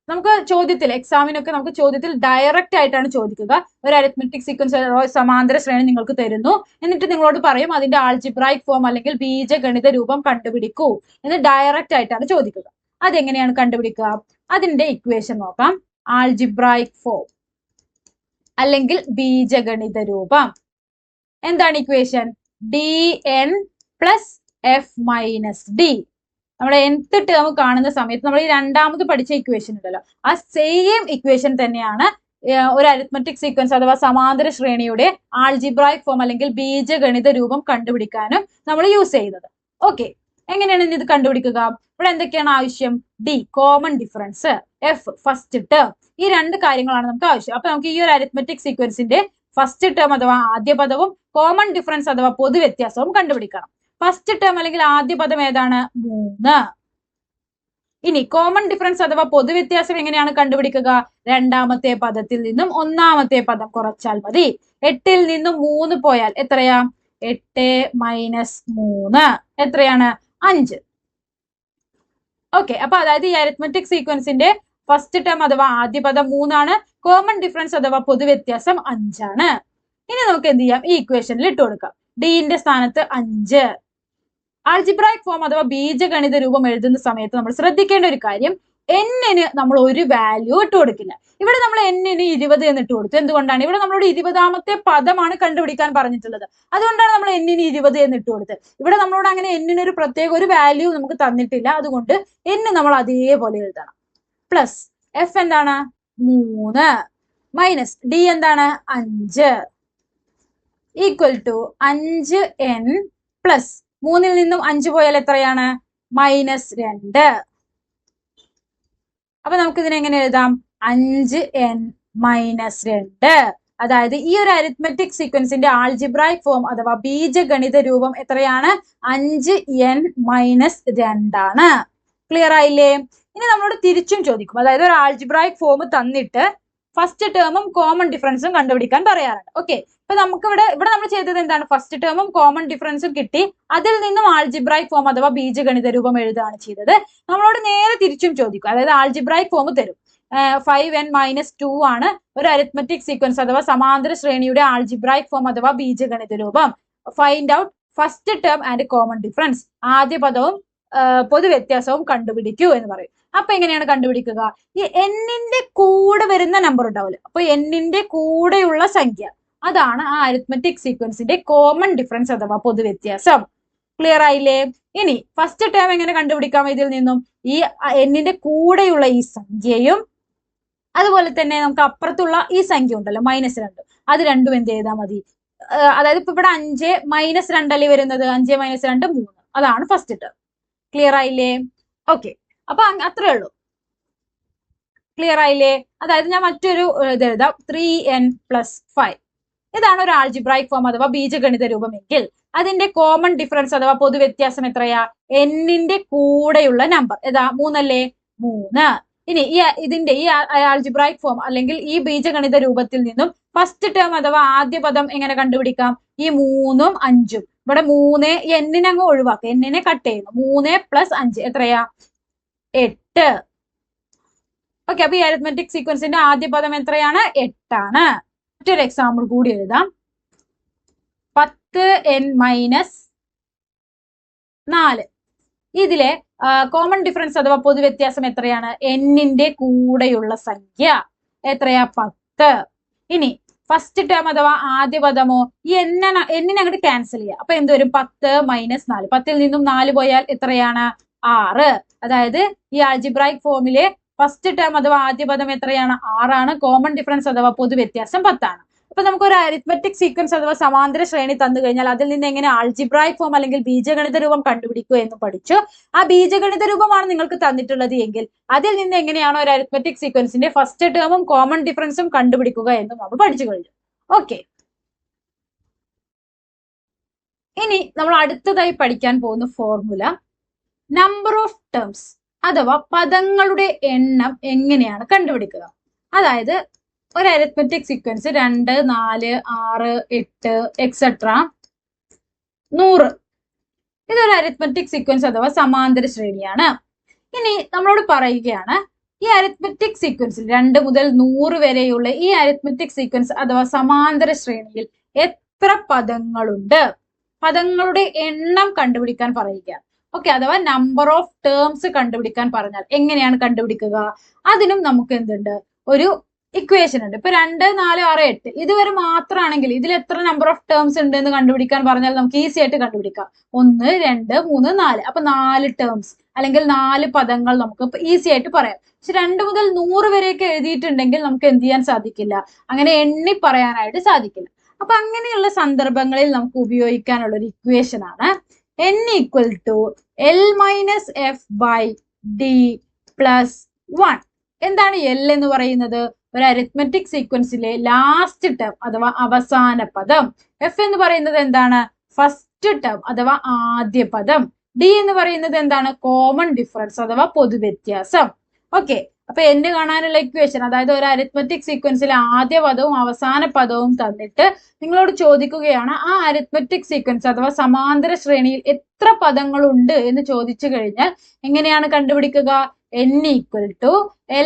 നമുക്ക് ചോദ്യത്തിൽ, എക്സാമിനൊക്കെ നമുക്ക് ചോദ്യത്തിൽ ഡയറക്റ്റ് ആയിട്ടാണ് ചോദിക്കുക. ഒരു അരിത്മെറ്റിക് സീക്വൻസ് സമാന്തര ശ്രേണി നിങ്ങൾക്ക് തരുന്നു, എന്നിട്ട് നിങ്ങളോട് പറയും അതിന്റെ ആൾജിബ്രായിക് ഫോം അല്ലെങ്കിൽ ബീജഗണിത രൂപം കണ്ടുപിടിക്കൂ എന്ന് ഡയറക്റ്റ് ആയിട്ടാണ് ചോദിക്കുക. അതെങ്ങനെയാണ് കണ്ടുപിടിക്കുക? അതിന്റെ ഇക്വേഷൻ നോക്കാം. ആൾജിബ്രായിക് ഫോം അല്ലെങ്കിൽ ബീജഗണിത രൂപം എന്താണ്? Equation dn plus F minus D. നമ്മുടെ nth ടേം കാണുന്ന സമയത്ത് നമ്മൾ ഈ രണ്ടാമത് പഠിച്ച ഇക്വേഷൻ ഉണ്ടല്ലോ, ആ സെയിം ഇക്വേഷൻ തന്നെയാണ് ഒരു അരിത്മെറ്റിക് സീക്വൻസ് അഥവാ സമാന്തര ശ്രേണിയുടെ ആൾജിബ്രായിക് ഫോം അല്ലെങ്കിൽ ബീജഗണിത രൂപം കണ്ടുപിടിക്കാനും നമ്മൾ യൂസ് ചെയ്യുന്നത്. ഓക്കെ, എങ്ങനെയാണ് ഇത് കണ്ടുപിടിക്കുക? ഇവിടെ എന്തൊക്കെയാണ് ആവശ്യം? D common difference, F first term, ഈ രണ്ട് കാര്യങ്ങളാണ് നമുക്ക് ആവശ്യം. അപ്പൊ നമുക്ക് ഈ ഒരു അരിത്മെറ്റിക് സീക്വൻസിന്റെ ഫസ്റ്റ് ടേം അഥവാ ആദ്യ പദവും കോമൺ ഡിഫറൻസ് അഥവാ പൊതുവ്യത്യാസവും കണ്ടുപിടിക്കണം. ഫസ്റ്റ് ടേം അല്ലെങ്കിൽ ആദ്യ പദം ഏതാണ്? 3. ഇനി കോമൺ ഡിഫറൻസ് അഥവാ പൊതുവ്യത്യാസം എങ്ങനെയാണ് കണ്ടുപിടിക്കുക? രണ്ടാമത്തെ പദത്തിൽ നിന്നും ഒന്നാമത്തെ പദം കുറച്ചാൽ മതി. 8ൽ നിന്നും 3 പോയാൽ എത്രയാ? 8 മൈനസ് 3 എത്രയാണ്? 5. ഓക്കെ, അപ്പൊ അതായത് ഈ അരിത്മെറ്റിക് സീക്വൻസിന്റെ ഫസ്റ്റ് ടേം അഥവാ ആദ്യ പദം 3 ആണ്, കോമൺ ഡിഫറൻസ് അഥവാ പൊതുവ്യത്യാസം 5 ആണ്. ഇനി നമുക്ക് എന്ത് ചെയ്യാം? ഈ ഇക്വേഷനിൽ ഇട്ട് കൊടുക്കാം. ഡിന്റെ സ്ഥാനത്ത് 5. ആൾജിബ്രായിക് ഫോം അഥവാ ബീജഗണിത രൂപം എഴുതുന്ന സമയത്ത് നമ്മൾ ശ്രദ്ധിക്കേണ്ട ഒരു കാര്യം, എന്നിന് നമ്മൾ ഒരു വാല്യൂ ഇട്ട് കൊടുക്കില്ല. ഇവിടെ നമ്മൾ എന്നിന് 20 എന്ന് ഇട്ട് കൊടുത്തു. എന്തുകൊണ്ടാണ്? ഇവിടെ നമ്മളോട് 20ാമത്തെ പദമാണ് കണ്ടുപിടിക്കാൻ പറഞ്ഞിട്ടുള്ളത്. അതുകൊണ്ടാണ് നമ്മൾ എന്നിന് 20 എന്ന് ഇട്ട് കൊടുത്തത്. ഇവിടെ നമ്മളോട് അങ്ങനെ എന്നിന് ഒരു പ്രത്യേക ഒരു വാല്യൂ നമുക്ക് തന്നിട്ടില്ല. അതുകൊണ്ട് എന്ന് നമ്മൾ അതേപോലെ എഴുതണം. പ്ലസ് എഫ് എന്താണ്? 3 മൈനസ് ഡി എന്താണ്? 5 ഈക്വൽ ടു 5n പ്ലസ് 3ൽ നിന്നും 5 പോയാൽ എത്രയാണ്? -2. അപ്പൊ നമുക്ക് ഇതിനെ എങ്ങനെ എഴുതാം? 5n - 2. അതായത് ഈ ഒരു അരിത്മെറ്റിക് സീക്വൻസിന്റെ ആൾജിബ്രായിക് ഫോം അഥവാ ബീജഗണിത രൂപം എത്രയാണ്? 5n - 2 ആണ്. ക്ലിയർ ആയില്ലേ? ഇനി നമ്മളോട് തിരിച്ചും ചോദിക്കും. അതായത് ഒരു ആൾജിബ്രായിക് ഫോം തന്നിട്ട് ഫസ്റ്റ് ടേമും കോമൺ ഡിഫറൻസും കണ്ടുപിടിക്കാൻ പറയാറുണ്ട്. ഓക്കെ, ഇപ്പൊ നമുക്ക് ഇവിടെ നമ്മൾ ചെയ്തത് എന്താണ്? ഫസ്റ്റ് ടേമും കോമൺ ഡിഫറൻസും കിട്ടി, അതിൽ നിന്നും ആൾജിബ്രായിക് ഫോം അഥവാ ബീജഗണിത രൂപം എഴുതുകയാണ് ചെയ്തത്. നമ്മളോട് നേരെ തിരിച്ചും ചോദിക്കും. അതായത് ആൾജിബ്രായിക് ഫോം തരും. 5n - 2 ആണ് ഒരു അരിത്മെറ്റിക് സീക്വൻസ് അഥവാ സമാന്തര ശ്രേണിയുടെ ആൾജിബ്രായിക് ഫോം അഥവാ ബീജഗണിത രൂപം. Find out first term and common difference. ആദ്യ പദവും പൊതുവ്യത്യാസവും കണ്ടുപിടിക്കൂ എന്ന് പറയും. അപ്പൊ എങ്ങനെയാണ് കണ്ടുപിടിക്കുക? ഈ എന്നിന്റെ കൂടെ വരുന്ന നമ്പർ ഉണ്ടാവില്ല, അപ്പൊ എന്നിന്റെ കൂടെയുള്ള സംഖ്യ, അതാണ് ആ അരിത്മെറ്റിക് സീക്വൻസിന്റെ കോമൺ ഡിഫറൻസ് അഥവാ പൊതുവ്യത്യാസം. ക്ലിയർ ആയില്ലേ? ഇനി ഫസ്റ്റ് ടേം എങ്ങനെ കണ്ടുപിടിക്കാം? ഇതിൽ നിന്നും ഈ എന്നിന്റെ കൂടെയുള്ള ഈ സംഖ്യയും അതുപോലെ തന്നെ നമുക്ക് അപ്പുറത്തുള്ള ഈ സംഖ്യ ഉണ്ടല്ലോ -2, അത് രണ്ടും എന്ത് ചെയ്താൽ മതി? അതായത് ഇപ്പൊ ഇവിടെ 5 - 2 അല്ലേ വരുന്നത്? 5 - 2 3, അതാണ് ഫസ്റ്റ് ടേം. ക്ലിയർ ആയില്ലേ? ഓക്കെ, അപ്പൊ അത്രേ ഉള്ളൂ. ക്ലിയർ ആയില്ലേ? അതായത് ഞാൻ മറ്റൊരു ഇത് എഴുതാം. 3n + 5. ഇതാണ് ഒരു ആൾജിബ്രായിക് ഫോം അഥവാ ബീജഗണിത രൂപമെങ്കിൽ അതിന്റെ കോമൺ ഡിഫറൻസ് അഥവാ പൊതുവ്യത്യാസം എത്രയാ? എന്നിന്റെ കൂടെയുള്ള നമ്പർ ഏതാ? 3 അല്ലേ? 3. ഇനി ഇതിന്റെ ഈ ആൾജിബ്രായിക് ഫോം അല്ലെങ്കിൽ ഈ ബീജഗണിത രൂപത്തിൽ നിന്നും ഫസ്റ്റ് ടേം അഥവാ ആദ്യ പദം എങ്ങനെ കണ്ടുപിടിക്കാം? ഈ 3ഉം 5ഉം. ഇവിടെ 3 എന്നിനെ അങ്ങ് ഒഴിവാക്കുക, എന്നിനെ കട്ട് ചെയ്യുന്നു. 3 + 5 എത്രയാ? 8. ഓക്കെ, അപ്പൊ ഈ അരിത്മെറ്റിക് സീക്വൻസിന്റെ ആദ്യ പദം എത്രയാണ്? 8 ആണ്. മറ്റൊരു എക്സാമ്പിൾ കൂടി എഴുതാം. 10n - 4. ഇതിലെ കോമൺ ഡിഫറൻസ് അഥവാ പൊതുവ്യത്യാസം എത്രയാണ്? എന്നിന്റെ കൂടെയുള്ള സംഖ്യ എത്രയാ? 10. ഇനി ഫസ്റ്റ് ടേം അഥവാ ആദ്യ പദമോ? ഈ എന്നിനെ അങ്ങോട്ട് ക്യാൻസൽ ചെയ്യാം. അപ്പൊ എന്ത് വരും? 10 - 4. 10ൽ നിന്നും 4 പോയാൽ എത്രയാണ്? 6. അതായത് ഈ ആൾജിബ്രായിക് ഫോമിലെ ഫസ്റ്റ് ടേം അഥവാ ആദ്യ പദം എത്രയാണ്? 6 ആണ്. കോമൺ ഡിഫറൻസ് അഥവാ പൊതുവ്യത്യാസം 10 ആണ്. അപ്പൊ നമുക്ക് ഒരു അരിത്മെറ്റിക് സീക്വൻസ് അഥവാ സമാന്തര ശ്രേണി തന്നു കഴിഞ്ഞാൽ അതിൽ നിന്ന് എങ്ങനെ ആൾജിബ്രായിക് ഫോം അല്ലെങ്കിൽ ബീജഗണിത രൂപം കണ്ടുപിടിക്കുക എന്ന് പഠിച്ചു. ആ ബീജഗണിത രൂപമാണ് നിങ്ങൾക്ക് തന്നിട്ടുള്ളത് എങ്കിൽ അതിൽ നിന്ന് എങ്ങനെയാണോ ഒരു അരിത്മെറ്റിക് സീക്വൻസിന്റെ ഫസ്റ്റ് ടേമും കോമൺ ഡിഫറൻസും കണ്ടുപിടിക്കുക എന്നും നമ്മൾ പഠിച്ചു കഴിഞ്ഞു. ഓക്കെ, ഇനി നമ്മൾ അടുത്തതായി പഠിക്കാൻ പോകുന്ന ഫോർമുല നമ്പർ ഓഫ് ടേംസ് അഥവാ പദങ്ങളുടെ എണ്ണം എങ്ങനെയാണ് കണ്ടുപിടിക്കുക. അതായത് ഒരു അരിത്മെറ്റിക് സീക്വൻസ് 2, 4, 6, 8 എക്സെട്ര 100. ഇതൊരു അരിത്മെറ്റിക് സീക്വൻസ് അഥവാ സമാന്തര ശ്രേണിയാണ്. ഇനി നമ്മളോട് പറയുകയാണ് ഈ അരിത്മെറ്റിക് സീക്വൻസിൽ 2 മുതൽ 100 വരെയുള്ള ഈ അരിത്മെറ്റിക് സീക്വൻസ് അഥവാ സമാന്തര ശ്രേണിയിൽ എത്ര പദങ്ങളുണ്ട്? പദങ്ങളുടെ എണ്ണം കണ്ടുപിടിക്കാൻ പറയുക. ഓക്കെ, അഥവാ നമ്പർ ഓഫ് ടേംസ് കണ്ടുപിടിക്കാൻ പറഞ്ഞാൽ എങ്ങനെയാണ് കണ്ടുപിടിക്കുക? അതിനും നമുക്ക് എന്തുണ്ട്, ഒരു ഇക്വേഷൻ ഉണ്ട്. ഇപ്പൊ 2, 4, 6, 8 ഇതുവരെ മാത്രമാണെങ്കിൽ ഇതിൽ എത്ര നമ്പർ ഓഫ് ടേംസ് ഉണ്ട് എന്ന് കണ്ടുപിടിക്കാൻ പറഞ്ഞാൽ നമുക്ക് ഈസി ആയിട്ട് കണ്ടുപിടിക്കാം. 1, 2, 3, 4. അപ്പൊ 4 ടേംസ് അല്ലെങ്കിൽ 4 പദങ്ങൾ നമുക്ക് ഈസി ആയിട്ട് പറയാം. പക്ഷെ 2 മുതൽ 100 വരെയൊക്കെ എഴുതിയിട്ടുണ്ടെങ്കിൽ നമുക്ക് എന്ത് ചെയ്യാൻ സാധിക്കില്ല, അങ്ങനെ എണ്ണി പറയാനായിട്ട് സാധിക്കില്ല. അപ്പൊ അങ്ങനെയുള്ള സന്ദർഭങ്ങളിൽ നമുക്ക് ഉപയോഗിക്കാനുള്ള ഒരു ഇക്വേഷൻ ആണ് n equal to L minus F by D plus 1. എന്താണ് L എന്ന് പറയുന്നത്? ഒരു അരിത്മെറ്റിക് സീക്വൻസിലെ ലാസ്റ്റ് ടേം അഥവാ അവസാന പദം. എഫ് എന്ന് പറയുന്നത് എന്താണ്? ഫസ്റ്റ് ടേം അഥവാ ആദ്യ പദം. ഡി എന്ന് പറയുന്നത് എന്താണ്? കോമൺ ഡിഫറൻസ് അഥവാ പൊതുവ്യത്യാസം. ഓക്കെ, അപ്പൊ n കാണാനുള്ള ഇക്വേഷൻ, അതായത് ഒരു അരിത്മെറ്റിക് സീക്വൻസിലെ ആദ്യ പദവും അവസാന പദവും തന്നിട്ട് നിങ്ങളോട് ചോദിക്കുകയാണ് ആ അരിത്മെറ്റിക് സീക്വൻസ് അഥവാ സമാന്തര ശ്രേണിയിൽ എത്ര പദങ്ങളുണ്ട് എന്ന് ചോദിച്ചു കഴിഞ്ഞാൽ എങ്ങനെയാണ് കണ്ടുപിടിക്കുക? n equal to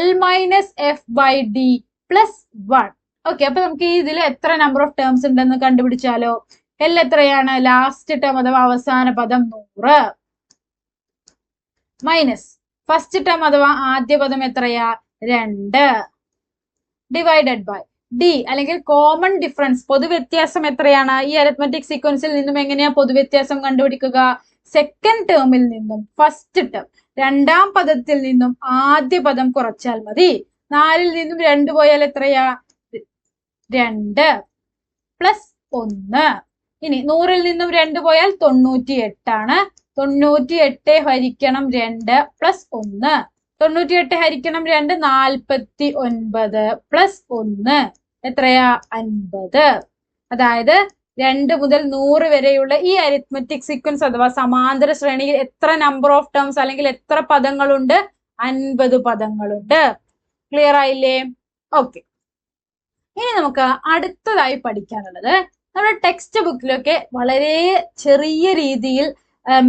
L minus F by D plus 1. Okay, അപ്പൊ നമുക്ക് ഇതിൽ എത്ര നമ്പർ ഓഫ് ടേംസ് ഉണ്ടെന്ന് കണ്ടുപിടിച്ചാലോ? L എത്രയാണ്? ലാസ്റ്റ് ടേം അഥവാ അവസാന പദം 100 മൈനസ് ഫസ്റ്റ് ടേം അഥവാ ആദ്യ പദം എത്രയാ? 2 ഡിവൈഡഡ് ബൈ ഡി അല്ലെങ്കിൽ കോമൺ ഡിഫറൻസ് പൊതുവ്യത്യാസം എത്രയാണ്? ഈ അരിത്മെറ്റിക് സീക്വൻസിൽ നിന്നും എങ്ങനെയാ പൊതുവ്യത്യാസം കണ്ടുപിടിക്കുക? സെക്കൻഡ് ടേമിൽ നിന്നും ഫസ്റ്റ് ടേം, രണ്ടാം പദത്തിൽ നിന്നും ആദ്യ പദം കുറച്ചാൽ മതി. 4ൽ നിന്നും 2 പോയാൽ എത്രയാ? 2 പ്ലസ് 1. ഇനി 100ൽ നിന്നും 2 പോയാൽ 98 ആണ്. 98 ഹരിക്കണം 2 പ്ലസ് 1. 98 ഹരിക്കണം 2 49 പ്ലസ് 1 എത്രയാ? 50. അതായത് 2 മുതൽ 100 വരെയുള്ള ഈ അരിത്മെറ്റിക് സീക്വൻസ് അഥവാ സമാന്തര ശ്രേണിയിൽ എത്ര നമ്പർ ഓഫ് ടേംസ് അല്ലെങ്കിൽ എത്ര പദങ്ങളുണ്ട്? 50 പദങ്ങളുണ്ട്. ക്ലിയർ ആയില്ലേ? ഓക്കെ, ഇനി നമുക്ക് അടുത്തതായി പഠിക്കാനുള്ളത് നമ്മുടെ ടെക്സ്റ്റ് ബുക്കിലൊക്കെ വളരെ ചെറിയ രീതിയിൽ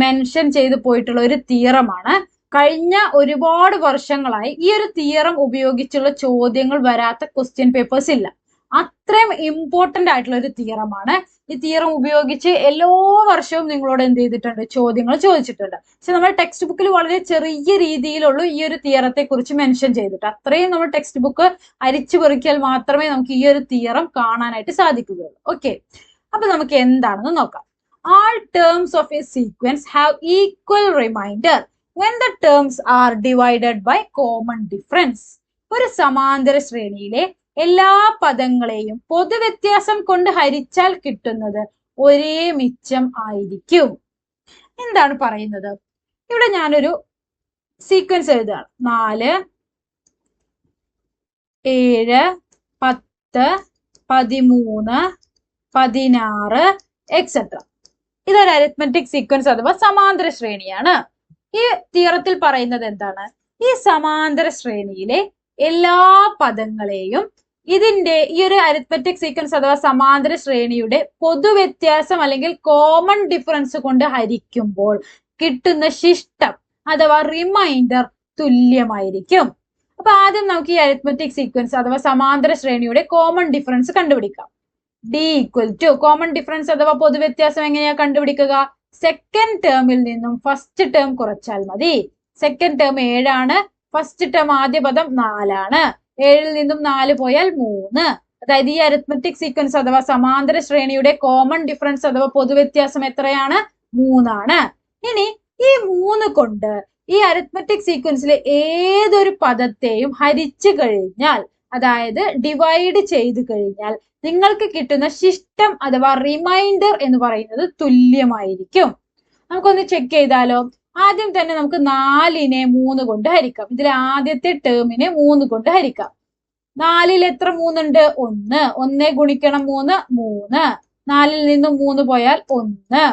മെൻഷൻ ചെയ്തു പോയിട്ടുള്ള ഒരു തിയറമാണ്. കഴിഞ്ഞ ഒരുപാട് വർഷങ്ങളായി ഈ ഒരു തിയറം ഉപയോഗിച്ചുള്ള ചോദ്യങ്ങൾ വരാത്ത ക്വസ്റ്റ്യൻ പേപ്പേഴ്സ് ഇല്ല. അത്രയും ഇമ്പോർട്ടന്റ് ആയിട്ടുള്ള ഒരു തിയറമാണ്. ഈ തിയറം ഉപയോഗിച്ച് എല്ലാ വർഷവും നിങ്ങളോട് എന്ത് ചെയ്തിട്ടുണ്ട്? ചോദ്യങ്ങൾ ചോദിച്ചിട്ടുണ്ട്. പക്ഷെ നമ്മുടെ ടെക്സ്റ്റ് ബുക്കിൽ വളരെ ചെറിയ രീതിയിലുള്ള ഈ ഒരു തിയറത്തെ കുറിച്ച് മെൻഷൻ ചെയ്തിട്ട് അത്രയും നമ്മൾ ടെക്സ്റ്റ് ബുക്ക് അരിച്ചു പെറുക്കിയാൽ മാത്രമേ നമുക്ക് ഈ ഒരു തിയറം കാണാനായിട്ട് സാധിക്കുകയുള്ളൂ. ഓക്കെ, അപ്പൊ നമുക്ക് എന്താണെന്ന് നോക്കാം. All terms of a sequence have equal remainder when the terms are divided by common difference. ഒരു സമാന്തര ശ്രേണിയിലെ എല്ലാ പദങ്ങളെയും പൊതുവ്യത്യാസം കൊണ്ട് ഹരിച്ചാൽ കിട്ടുന്നത് ഒരേ മിച്ചം ആയിരിക്കും. എന്താണ് പറയുന്നത്? ഇവിടെ ഞാനൊരു സീക്വൻസ് എഴുതുകയാണ്. 4, 7, 10, 13, 16 എക്സെട്ര. ഇതൊരു അരിത്മെറ്റിക് സീക്വൻസ് അഥവാ സമാന്തര ശ്രേണിയാണ്. ഈ തിയറത്തിൽ പറയുന്നത് എന്താണ്? ഈ സമാന്തര ശ്രേണിയിലെ എല്ലാ പദങ്ങളെയും ഇതിന്റെ ഈ ഒരു അരിത്മെറ്റിക് സീക്വൻസ് അഥവാ സമാന്തര ശ്രേണിയുടെ പൊതുവ്യത്യാസം അല്ലെങ്കിൽ കോമൺ ഡിഫറൻസ് കൊണ്ട് ഹരിക്കുമ്പോൾ കിട്ടുന്ന ശിഷ്ടം അഥവാ റിമൈൻഡർ തുല്യമായിരിക്കും. അപ്പൊ ആദ്യം നമുക്ക് ഈ അരിത്മെറ്റിക് സീക്വൻസ് അഥവാ സമാന്തര ശ്രേണിയുടെ കോമൺ ഡിഫറൻസ് കണ്ടുപിടിക്കാം. D equal to common difference അഥവാ പൊതുവ്യത്യാസം എങ്ങനെയാ കണ്ടുപിടിക്കുക? സെക്കൻഡ് ടേമിൽ നിന്നും ഫസ്റ്റ് ടേം കുറച്ചാൽ മതി. സെക്കൻഡ് ടേം 7 ആണ്. ഫസ്റ്റ് ടേം ആദ്യ പദം 4 ആണ്. 7ൽ നിന്നും 4 പോയാൽ 3. അതായത് ഈ അരിത്മെറ്റിക് സീക്വൻസ് അഥവാ സമാന്തര ശ്രേണിയുടെ കോമൺ ഡിഫറൻസ് അഥവാ പൊതുവ്യത്യാസം എത്രയാണ്? 3 ആണ്. ഇനി ഈ 3 കൊണ്ട് ഈ അരിത്മെറ്റിക് സീക്വൻസിലെ ഏതൊരു പദത്തെയും ഹരിച്ചു കഴിഞ്ഞാൽ, അതായത് ഡിവൈഡ് ചെയ്ത് കഴിഞ്ഞാൽ നിങ്ങൾക്ക് കിട്ടുന്ന ശിഷ്ടം അഥവാ റിമൈൻഡർ എന്ന് പറയുന്നത് തുല്യമായിരിക്കും. നമുക്കൊന്ന് ചെക്ക് ചെയ്താലോ? ആദ്യം തന്നെ നമുക്ക് 4നെ 3 കൊണ്ട് ഹരിക്കാം. ഇതിൽ ആദ്യത്തെ ടേമിനെ 3 കൊണ്ട് ഹരിക്കാം. 4ൽ എത്ര 3 ഉണ്ട്? 1. 1 ഗുണിക്കണം 3, 3. 4ൽ നിന്നും 3 പോയാൽ 1.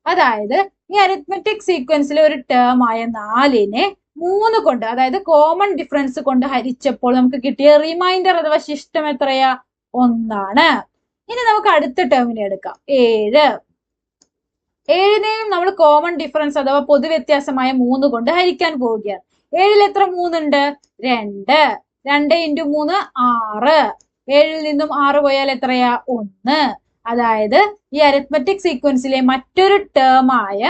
അതായത് ഈ അരിത്മെറ്റിക് സീക്വൻസിലെ ഒരു ടേം ആയ 4നെ 3 കൊണ്ട്, അതായത് കോമൺ ഡിഫറൻസ് കൊണ്ട് ഹരിച്ചപ്പോൾ നമുക്ക് കിട്ടിയ റിമൈൻഡർ അഥവാ ശിഷ്ടം എത്രയാ? 1 ഇനി നമുക്ക് അടുത്ത ടേമിനെ എടുക്കാം. 7നെയും നമ്മൾ കോമൺ ഡിഫറൻസ് അഥവാ പൊതുവ്യത്യാസമായ 3 കൊണ്ട് ഹരിക്കാൻ പോവുകയാണ്. 7ൽ എത്ര 3 ഉണ്ട്? 2. 2 × 3 6. 7ൽ നിന്നും 6 പോയാൽ എത്രയാ? 1. അതായത് ഈ അരിത്മെറ്റിക് സീക്വൻസിലെ മറ്റൊരു ടേം ആയ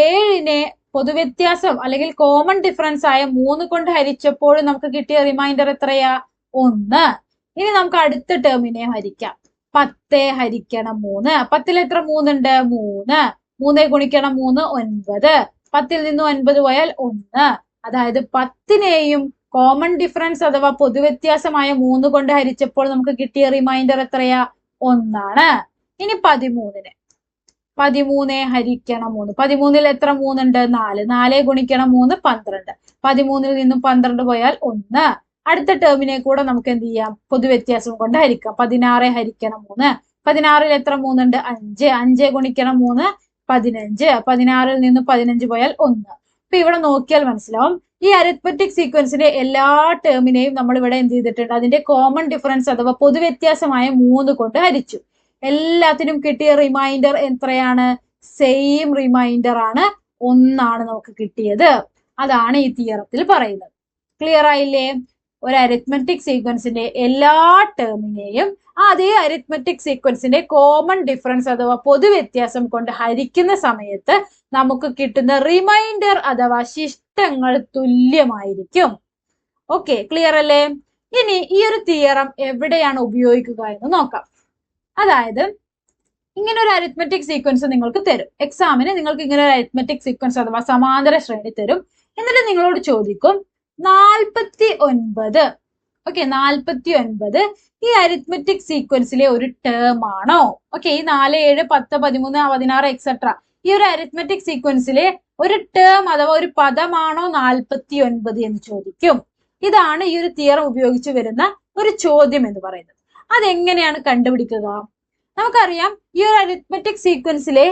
7നെ പൊതുവ്യത്യാസം അല്ലെങ്കിൽ കോമൺ ഡിഫറൻസ് ആയ 3 കൊണ്ട് ഹരിച്ചപ്പോൾ നമുക്ക് കിട്ടിയ റിമൈൻഡർ എത്രയാ? 1. ഇനി നമുക്ക് അടുത്ത ടേമിനെ ഹരിക്കാം. 10 ഹരിക്കണം 3. 10ൽ എത്ര 3 ഉണ്ട്? 3. 3 ഗുണിക്കണം 3 9. 10ൽ നിന്ന് 9 പോയാൽ 1. അതായത് 10നെയും കോമൺ ഡിഫറൻസ് അഥവാ പൊതുവ്യത്യാസമായ 3 കൊണ്ട് ഹരിച്ചപ്പോൾ നമുക്ക് കിട്ടിയ റിമൈൻഡർ എത്രയാ? 1. ഇനി 13 ഹരിക്കണം 3. 13ൽ എത്ര 3 ഉണ്ട്? 4. 4 ഗുണിക്കണം 3 12. 13ൽ നിന്നും 12 പോയാൽ 1. അടുത്ത ടേമിനെ കൂടെ നമുക്ക് എന്ത് ചെയ്യാം? പൊതുവ്യത്യാസം കൊണ്ട് ഹരിക്കാം. 16 ഹരിക്കണം 3. 16ൽ എത്ര 3 ഉണ്ട്? 5. 5 ഗുണിക്കണം 3 15. 16ൽ നിന്ന് 15 പോയാൽ 1. അപ്പൊ ഇവിടെ നോക്കിയാൽ മനസ്സിലാവും ഈ അരിത്മെറ്റിക് സീക്വൻസിന്റെ എല്ലാ ടേമിനെയും നമ്മൾ ഇവിടെ എന്ത് ചെയ്തിട്ടുണ്ട്? അതിന്റെ കോമൺ ഡിഫറൻസ് അഥവാ പൊതുവ്യത്യാസമായ 3 കൊണ്ട് ഹരിച്ചു. എല്ലാത്തിനും കിട്ടിയ റിമൈൻഡർ എത്രയാണ്? സെയിം റിമൈൻഡർ ആണ്, 1 നമുക്ക് കിട്ടിയത്. അതാണ് ഈ തിയറത്തിൽ പറയുന്നത്. ക്ലിയർ ആയില്ലേ? ഒരു അരിത്മെറ്റിക് സീക്വൻസിന്റെ എല്ലാ ടേമിനെയും അതേ അരിത്മെറ്റിക് സീക്വൻസിന്റെ കോമൺ ഡിഫറൻസ് അഥവാ പൊതുവ്യത്യാസം കൊണ്ട് ഹരിക്കുന്ന സമയത്ത് നമുക്ക് കിട്ടുന്ന റിമൈൻഡർ അഥവാ ശിഷ്ടങ്ങൾ തുല്യമായിരിക്കും. ഓക്കെ, ക്ലിയർ അല്ലേ? ഇനി ഈ ഒരു തിയറം എവിടെയാണ് ഉപയോഗിക്കുക എന്ന് നോക്കാം. അതായത് ഇങ്ങനെ ഒരു അരിത്മെറ്റിക് സീക്വൻസ് നിങ്ങൾക്ക് തരും. എക്സാമിന് നിങ്ങൾക്ക് ഇങ്ങനെ ഒരു അരിത്മെറ്റിക് സീക്വൻസ് അഥവാ സമാന്തര ശ്രേണി തരും. എന്നിട്ട് നിങ്ങളോട് ചോദിക്കും 49. ഓക്കെ, 49 ഈ അരിത്മെറ്റിക് സീക്വൻസിലെ ഒരു ടേം ആണോ? ഓക്കെ, ഈ 4 7 10 13 16 എക്സെട്ര ഈ ഒരു അരിത്മെറ്റിക് സീക്വൻസിലെ ഒരു ടേം അഥവാ ഒരു പദമാണോ 49 എന്ന് ചോദിക്കും. ഇതാണ് ഈ ഒരു തിയറം ഉപയോഗിച്ച് വരുന്ന ഒരു ചോദ്യം എന്ന് പറയുന്നത്. അതെങ്ങനെയാണ് കണ്ടുപിടിക്കുക? നമുക്കറിയാം ഈ ഒരു അരിത്മെറ്റിക് സീക്വൻസിലെ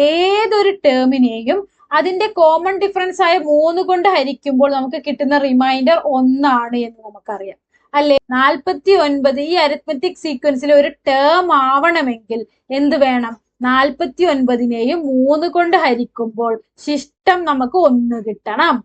ഏതൊരു ടേമിനെയും അതിന്റെ കോമൺ ഡിഫറൻസ് ആയ 3 കൊണ്ട് ഹരിക്കുമ്പോൾ നമുക്ക് കിട്ടുന്ന റിമൈൻഡർ 1 എന്ന് നമുക്കറിയാം അല്ലെ? 49 ഈ അരിത്മെറ്റിക് സീക്വൻസിലെ ഒരു ടേം ആവണമെങ്കിൽ എന്ത് വേണം? 49നെയും 3 കൊണ്ട് ഹരിക്കുമ്പോൾ ശിഷ്ടം നമുക്ക് 1 കിട്ടണം.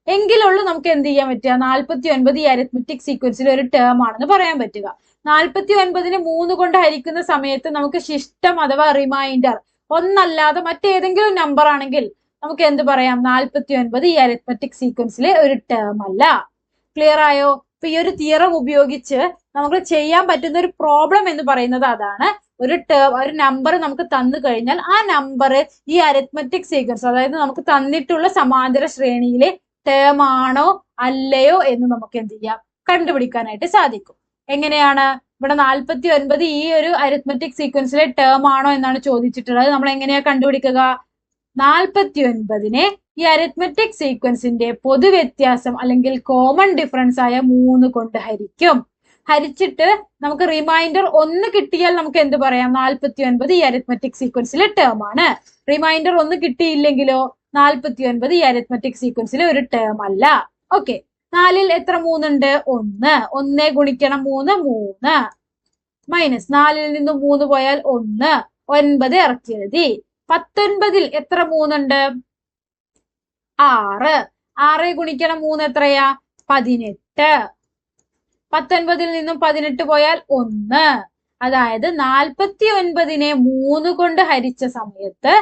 എങ്കിലുള്ളൂ നമുക്ക് എന്ത് ചെയ്യാൻ പറ്റുക? 49 ഈ അരിത്മെറ്റിക് സീക്വൻസിലെ ഒരു ടേം ആണെന്ന് പറയാൻ പറ്റുക. 49നെ 3 കൊണ്ട് ഹരിക്കുന്ന സമയത്ത് നമുക്ക് ശിഷ്ടം അഥവാ റിമൈൻഡർ 1 അല്ലാതെ മറ്റേതെങ്കിലും നമ്പർ ആണെങ്കിൽ നമുക്ക് എന്ത് പറയാം? 49 ഈ അരിത്മെറ്റിക് സീക്വൻസിലെ ഒരു ടേം അല്ല. ക്ലിയർ ആയോ? അപ്പൊ ഈ ഒരു തിയറം ഉപയോഗിച്ച് നമുക്ക് ചെയ്യാൻ പറ്റുന്ന ഒരു പ്രോബ്ലം എന്ന് പറയുന്നത് അതാണ്. ഒരു നമ്പർ നമുക്ക് തന്നു കഴിഞ്ഞാൽ ആ നമ്പർ ഈ അരിത്മെറ്റിക് സീക്വൻസ്, അതായത് നമുക്ക് തന്നിട്ടുള്ള സമാന്തര ശ്രേണിയിലെ ടേം ആണോ അല്ലയോ എന്ന് നമുക്ക് എന്ത് ചെയ്യാം? കണ്ടുപിടിക്കാനായിട്ട് സാധിക്കും. എങ്ങനെയാണ്? ഇവിടെ 49 ഈ ഒരു അരിത്മെറ്റിക് സീക്വൻസിലെ ടേം ആണോ എന്നാണ് ചോദിച്ചിട്ടുള്ളത്. നമ്മൾ എങ്ങനെയാ കണ്ടുപിടിക്കുക? 49നെ ഈ അരിത്മെറ്റിക് സീക്വൻസിന്റെ പൊതുവ്യത്യാസം അല്ലെങ്കിൽ കോമൺ ഡിഫറൻസ് ആയ 3 കൊണ്ട് ഹരിക്കും. ഹരിച്ചിട്ട് നമുക്ക് റിമൈൻഡർ 1 കിട്ടിയാൽ നമുക്ക് എന്ത് പറയാം? 49 ഈ അരിത്മെറ്റിക് സീക്വൻസിലെ ടേം ആണ്. റിമൈൻഡർ 1 കിട്ടിയില്ലെങ്കിലോ 49 ഈ അരിത്മെറ്റിക് സീക്വൻസിലെ ഒരു ടേം അല്ല. ഓക്കെ, 4ൽ എത്ര 3 ഉണ്ട്? 1. 1 ഗുണിക്കണം 3 3 മൈനസ് 4ൽ നിന്ന് 3 പോയാൽ 1. 9 ഇറക്കി എഴുതി. 19ൽ എത്ര 3 ഉണ്ട്? 6. 6 ഗുണിക്കണം 3 എത്രയാ? 18. 19ൽ നിന്നും 18 പോയാൽ 1. അതായത് 49നെ 3 കൊണ്ട് ഹരിച്ച സമയത്ത്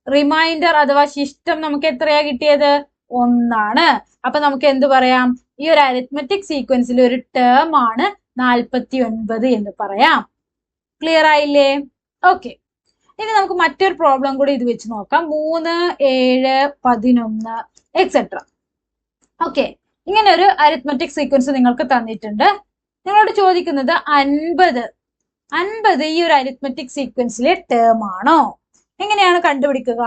റിമൈൻഡർ അഥവാ ശിഷ്ടം നമുക്ക് എത്രയാ കിട്ടിയത്? 1. അപ്പൊ നമുക്ക് എന്ത് പറയാം? ഈ ഒരു അരിത്മെറ്റിക് സീക്വൻസിൽ ഒരു ടേം ആണ് 49 എന്ന് പറയാം. ക്ലിയർ ആയില്ലേ? ഓക്കെ, ഇനി നമുക്ക് മറ്റൊരു പ്രോബ്ലം കൂടി ഇത് വെച്ച് നോക്കാം. 3 7 11 എക്സെട്ര. ഓക്കെ, ഇങ്ങനെ ഒരു അരിത്മെറ്റിക് സീക്വൻസ് നിങ്ങൾക്ക് തന്നിട്ടുണ്ട്. നിങ്ങളോട് ചോദിക്കുന്നത് 50 ഈ ഒരു അരിത്മെറ്റിക് സീക്വൻസിലെ ടേം ആണോ? എങ്ങനെയാണ് കണ്ടുപിടിക്കുക?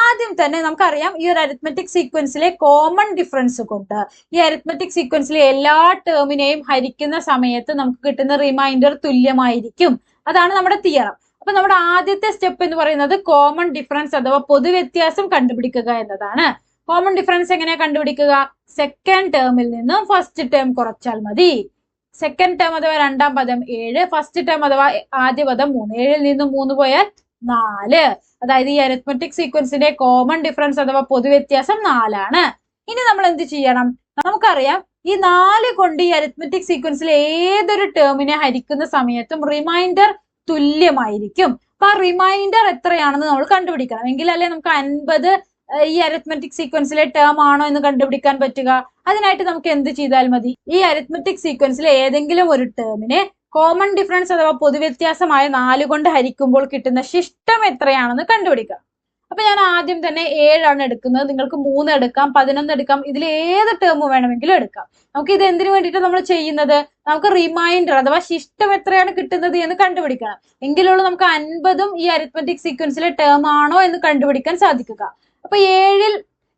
ആദ്യം തന്നെ നമുക്കറിയാം ഈ ഒരു അരിത്മെറ്റിക് സീക്വൻസിലെ കോമൺ ഡിഫറൻസ് കൊണ്ട് ഈ അരിത്മെറ്റിക് സീക്വൻസിലെ എല്ലാ ടേമിനെയും ഹരിക്കുന്ന സമയത്ത് നമുക്ക് കിട്ടുന്ന റിമൈൻഡർ തുല്യമായിരിക്കും. അതാണ് നമ്മുടെ തിയറം. അപ്പൊ നമ്മുടെ ആദ്യത്തെ സ്റ്റെപ്പ് എന്ന് പറയുന്നത് കോമൺ ഡിഫറൻസ് അഥവാ പൊതുവ്യത്യാസം കണ്ടുപിടിക്കുക എന്നതാണ്. കോമൺ ഡിഫറൻസ് എങ്ങനെയാ കണ്ടുപിടിക്കുക? സെക്കൻഡ് ടേമിൽ നിന്നും ഫസ്റ്റ് ടേം കുറച്ചാൽ മതി. സെക്കൻഡ് ടേം അഥവാ രണ്ടാം പദം 7, ഫസ്റ്റ് ടേം അഥവാ ആദ്യ പദം 3. 7ൽ നിന്നും 3 പോയാൽ 4. അതായത് ഈ അരിത്മെറ്റിക് സീക്വൻസിന്റെ കോമൺ ഡിഫറൻസ് അഥവാ പൊതുവ്യത്യാസം 4 ആണ്. ഇനി നമ്മൾ എന്ത് ചെയ്യണം? നമുക്കറിയാം ഈ 4 കൊണ്ട് ഈ അരിത്മെറ്റിക് സീക്വൻസിൽ ഏതൊരു ടേമിനെ ഹരിക്കുന്ന സമയത്തും റിമൈൻഡർ തുല്യമായിരിക്കും. അപ്പൊ ആ റിമൈൻഡർ എത്രയാണെന്ന് നമ്മൾ കണ്ടുപിടിക്കണം. എങ്കിലല്ലേ നമുക്ക് 50 ഈ അരിത്മെറ്റിക് സീക്വൻസിലെ ടേം ആണോ എന്ന് കണ്ടുപിടിക്കാൻ പറ്റുക. അതിനായിട്ട് നമുക്ക് എന്ത് ചെയ്താൽ മതി? ഈ അരിത്മെറ്റിക് സീക്വൻസിലെ ഏതെങ്കിലും ഒരു ടേമിനെ കോമൺ ഡിഫറൻസ് അഥവാ പൊതുവ്യത്യാസമായ 4 കൊണ്ട് ഹരിക്കുമ്പോൾ കിട്ടുന്ന ശിഷ്ടം എത്രയാണെന്ന് കണ്ടുപിടിക്കാം. അപ്പൊ ഞാൻ ആദ്യം തന്നെ 7 ആണ് എടുക്കുന്നത്. നിങ്ങൾക്ക് 3 എടുക്കാം, 11 എടുക്കാം, ഇതിൽ ഏത് ടേം വേണമെങ്കിലും എടുക്കാം. നമുക്ക് ഇത് എന്തിനു വേണ്ടിയിട്ട് നമ്മൾ ചെയ്യുന്നത്? നമുക്ക് റിമൈൻഡർ അഥവാ ശിഷ്ടം എത്രയാണ് കിട്ടുന്നത് എന്ന് കണ്ടുപിടിക്കണം. എങ്കിലുള്ള നമുക്ക് 50ഉം ഈ അരിത്മെറ്റിക് സീക്വൻസിലെ ടേം ആണോ എന്ന് കണ്ടുപിടിക്കാൻ സാധിക്കുക. അപ്പൊ